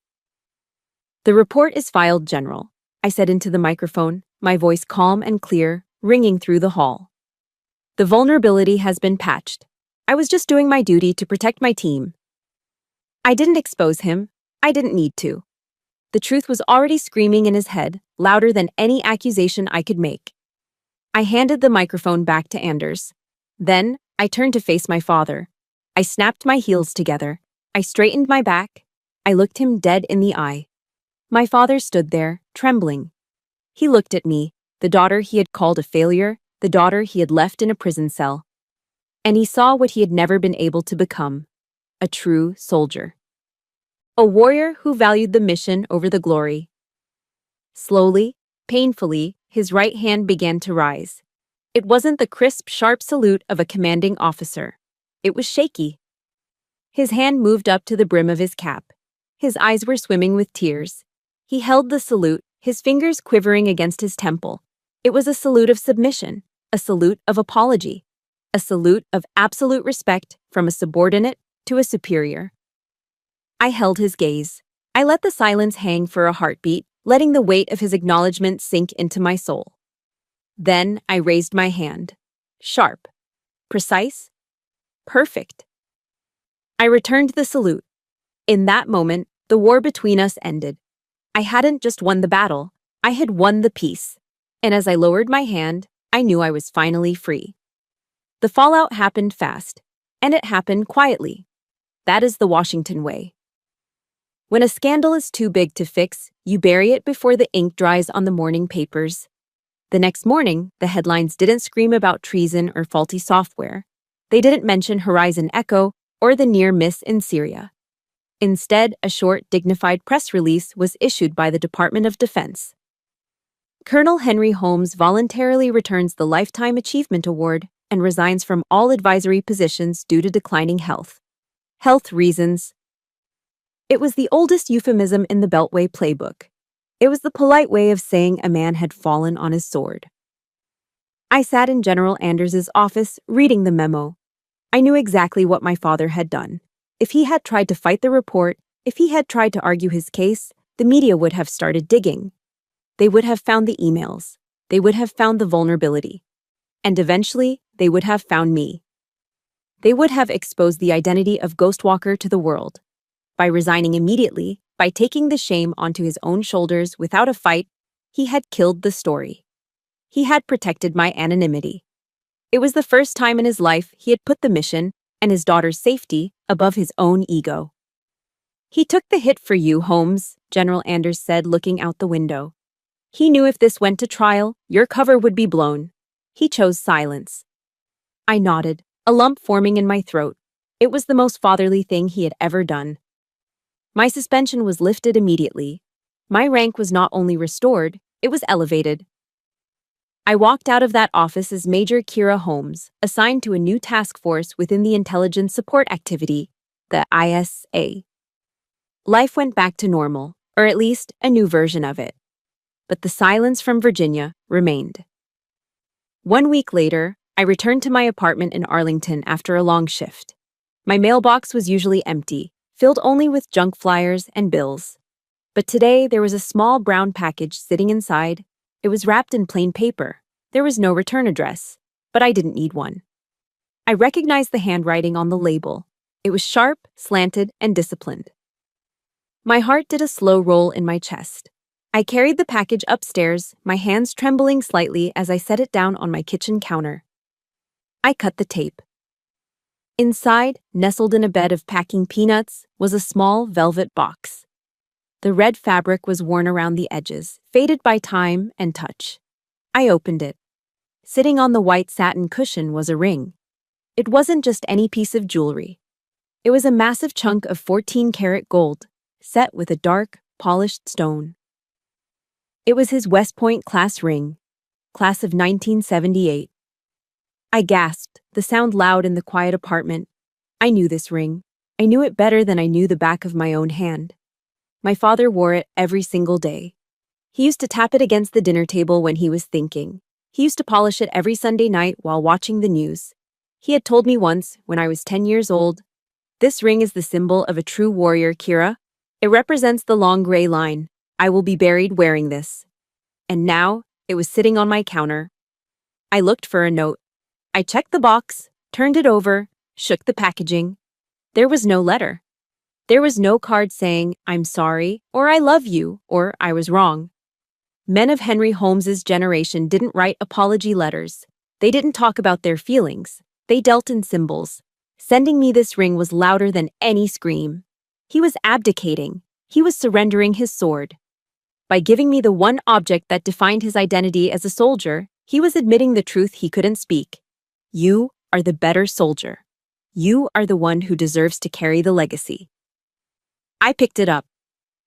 [SPEAKER 1] "The report is filed, General," I said into the microphone, my voice calm and clear, ringing through the hall. "The vulnerability has been patched. I was just doing my duty to protect my team. I didn't expose him. I didn't need to. The truth was already screaming in his head, louder than any accusation I could make." I handed the microphone back to Anders. Then, I turned to face my father. I snapped my heels together. I straightened my back. I looked him dead in the eye. My father stood there, trembling. He looked at me, the daughter he had called a failure, the daughter he had left in a prison cell. And he saw what he had never been able to become: a true soldier. A warrior who valued the mission over the glory. Slowly, painfully, his right hand began to rise. It wasn't the crisp, sharp salute of a commanding officer. It was shaky. His hand moved up to the brim of his cap. His eyes were swimming with tears. He held the salute, his fingers quivering against his temple. It was a salute of submission, a salute of apology, a salute of absolute respect from a subordinate to a superior. I held his gaze. I let the silence hang for a heartbeat, letting the weight of his acknowledgement sink into my soul. Then I raised my hand. Sharp. Precise. Perfect. I returned the salute. In that moment, the war between us ended. I hadn't just won the battle, I had won the peace. And as I lowered my hand, I knew I was finally free. The fallout happened fast, and it happened quietly. That is the Washington way. When a scandal is too big to fix, you bury it before the ink dries on the morning papers. The next morning, the headlines didn't scream about treason or faulty software. They didn't mention Horizon Echo or the near miss in Syria. Instead, a short, dignified press release was issued by the Department of Defense. Colonel Henry Holmes voluntarily returns the Lifetime Achievement Award and resigns from all advisory positions due to declining health. Health reasons. It was the oldest euphemism in the Beltway playbook. It was the polite way of saying a man had fallen on his sword. I sat in General Anders's office reading the memo. I knew exactly what my father had done. If he had tried to fight the report, if he had tried to argue his case, the media would have started digging. They would have found the emails. They would have found the vulnerability. And eventually, they would have found me. They would have exposed the identity of Ghostwalker to the world. By resigning immediately, by taking the shame onto his own shoulders without a fight, he had killed the story. He had protected my anonymity. It was the first time in his life he had put the mission and his daughter's safety above his own ego. "He took the hit for you, Holmes," General Anders said, looking out the window. He knew if this went to trial, your cover would be blown. He chose silence. I nodded, a lump forming in my throat. It was the most fatherly thing he had ever done. My suspension was lifted immediately. My rank was not only restored, it was elevated. I walked out of that office as Major Kira Holmes, assigned to a new task force within the Intelligence Support Activity, the ISA. Life went back to normal, or at least a new version of it. But the silence from Virginia remained. 1 week later, I returned to my apartment in Arlington after a long shift. My mailbox was usually empty, filled only with junk flyers and bills. But today, there was a small brown package sitting inside. It was wrapped in plain paper. There was no return address, but I didn't need one. I recognized the handwriting on the label. It was sharp, slanted, and disciplined. My heart did a slow roll in my chest. I carried the package upstairs, my hands trembling slightly as I set it down on my kitchen counter. I cut the tape. Inside, nestled in a bed of packing peanuts, was a small velvet box. The red fabric was worn around the edges, faded by time and touch. I opened it. Sitting on the white satin cushion was a ring. It wasn't just any piece of jewelry. It was a massive chunk of 14-karat gold, set with a dark, polished stone. It was his West Point class ring, class of 1978. I gasped, the sound loud in the quiet apartment. I knew this ring. I knew it better than I knew the back of my own hand. My father wore it every single day. He used to tap it against the dinner table when he was thinking. He used to polish it every Sunday night while watching the news. He had told me once, when I was 10 years old, "This ring is the symbol of a true warrior, Kira. It represents the long gray line. I will be buried wearing this." And now, it was sitting on my counter. I looked for a note. I checked the box, turned it over, shook the packaging. There was no letter. There was no card saying, "I'm sorry," or "I love you," or "I was wrong." Men of Henry Holmes's generation didn't write apology letters. They didn't talk about their feelings. They dealt in symbols. Sending me this ring was louder than any scream. He was abdicating. He was surrendering his sword. By giving me the one object that defined his identity as a soldier, he was admitting the truth he couldn't speak. You are the better soldier. You are the one who deserves to carry the legacy. I picked it up.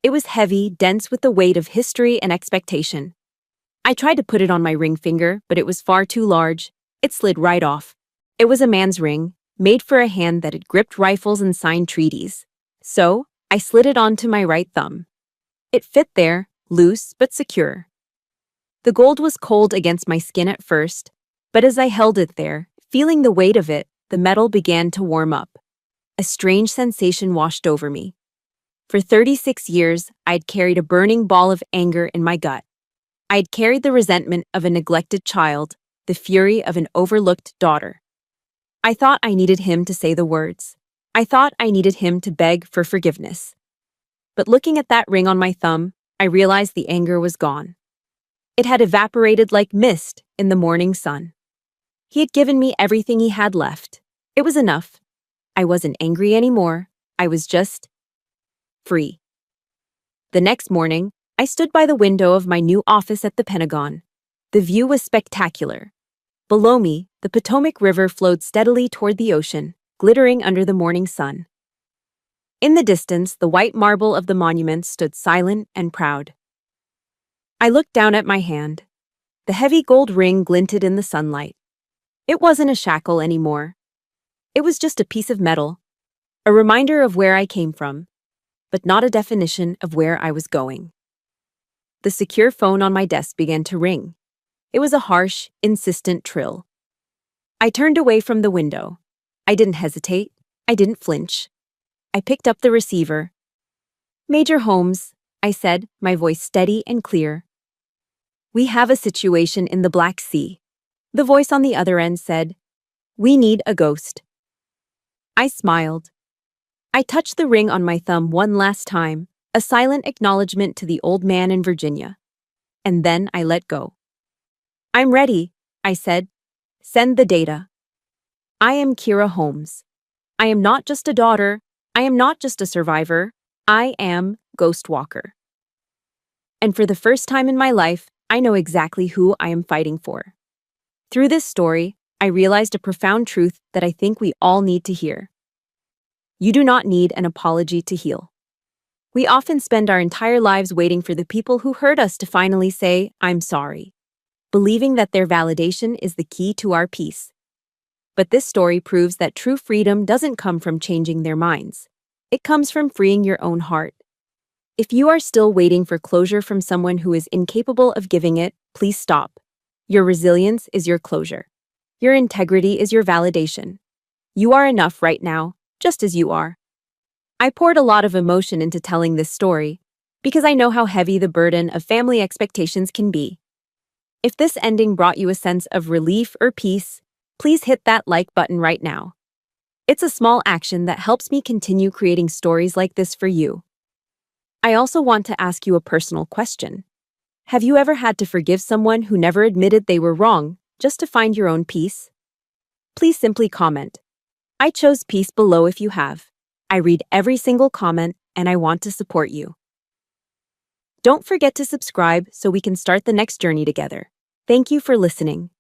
[SPEAKER 1] It was heavy, dense with the weight of history and expectation. I tried to put it on my ring finger, but it was far too large. It slid right off. It was a man's ring, made for a hand that had gripped rifles and signed treaties. So, I slid it onto my right thumb. It fit there, loose but secure. The gold was cold against my skin at first, but as I held it there, feeling the weight of it, the metal began to warm up. A strange sensation washed over me. For 36 years, I had carried a burning ball of anger in my gut. I had carried the resentment of a neglected child, the fury of an overlooked daughter. I thought I needed him to say the words. I thought I needed him to beg for forgiveness. But looking at that ring on my thumb, I realized the anger was gone. It had evaporated like mist in the morning sun. He had given me everything he had left. It was enough. I wasn't angry anymore. I was just free. The next morning, I stood by the window of my new office at the Pentagon. The view was spectacular. Below me, the Potomac River flowed steadily toward the ocean, glittering under the morning sun. In the distance, the white marble of the monument stood silent and proud. I looked down at my hand. The heavy gold ring glinted in the sunlight. It wasn't a shackle anymore. It was just a piece of metal, a reminder of where I came from, but not a definition of where I was going. The secure phone on my desk began to ring. It was a harsh, insistent trill. I turned away from the window. I didn't hesitate. I didn't flinch. I picked up the receiver. "Major Holmes," I said, my voice steady and clear. "We have a situation in the Black Sea." The voice on the other end said, "We need a ghost." I smiled. I touched the ring on my thumb one last time, a silent acknowledgement to the old man in Virginia. And then I let go. "I'm ready," I said. "Send the data." I am Kira Holmes. I am not just a daughter. I am not just a survivor. I am Ghostwalker. And for the first time in my life, I know exactly who I am fighting for. Through this story, I realized a profound truth that I think we all need to hear. You do not need an apology to heal. We often spend our entire lives waiting for the people who hurt us to finally say, "I'm sorry," believing that their validation is the key to our peace. But this story proves that true freedom doesn't come from changing their minds. It comes from freeing your own heart. If you are still waiting for closure from someone who is incapable of giving it, please stop. Your resilience is your closure. Your integrity is your validation. You are enough right now, just as you are. I poured a lot of emotion into telling this story because I know how heavy the burden of family expectations can be. If this ending brought you a sense of relief or peace, please hit that like button right now. It's a small action that helps me continue creating stories like this for you. I also want to ask you a personal question. Have you ever had to forgive someone who never admitted they were wrong just to find your own peace? Please simply comment, "I chose peace" below if you have. I read every single comment and I want to support you. Don't forget to subscribe so we can start the next journey together. Thank you for listening.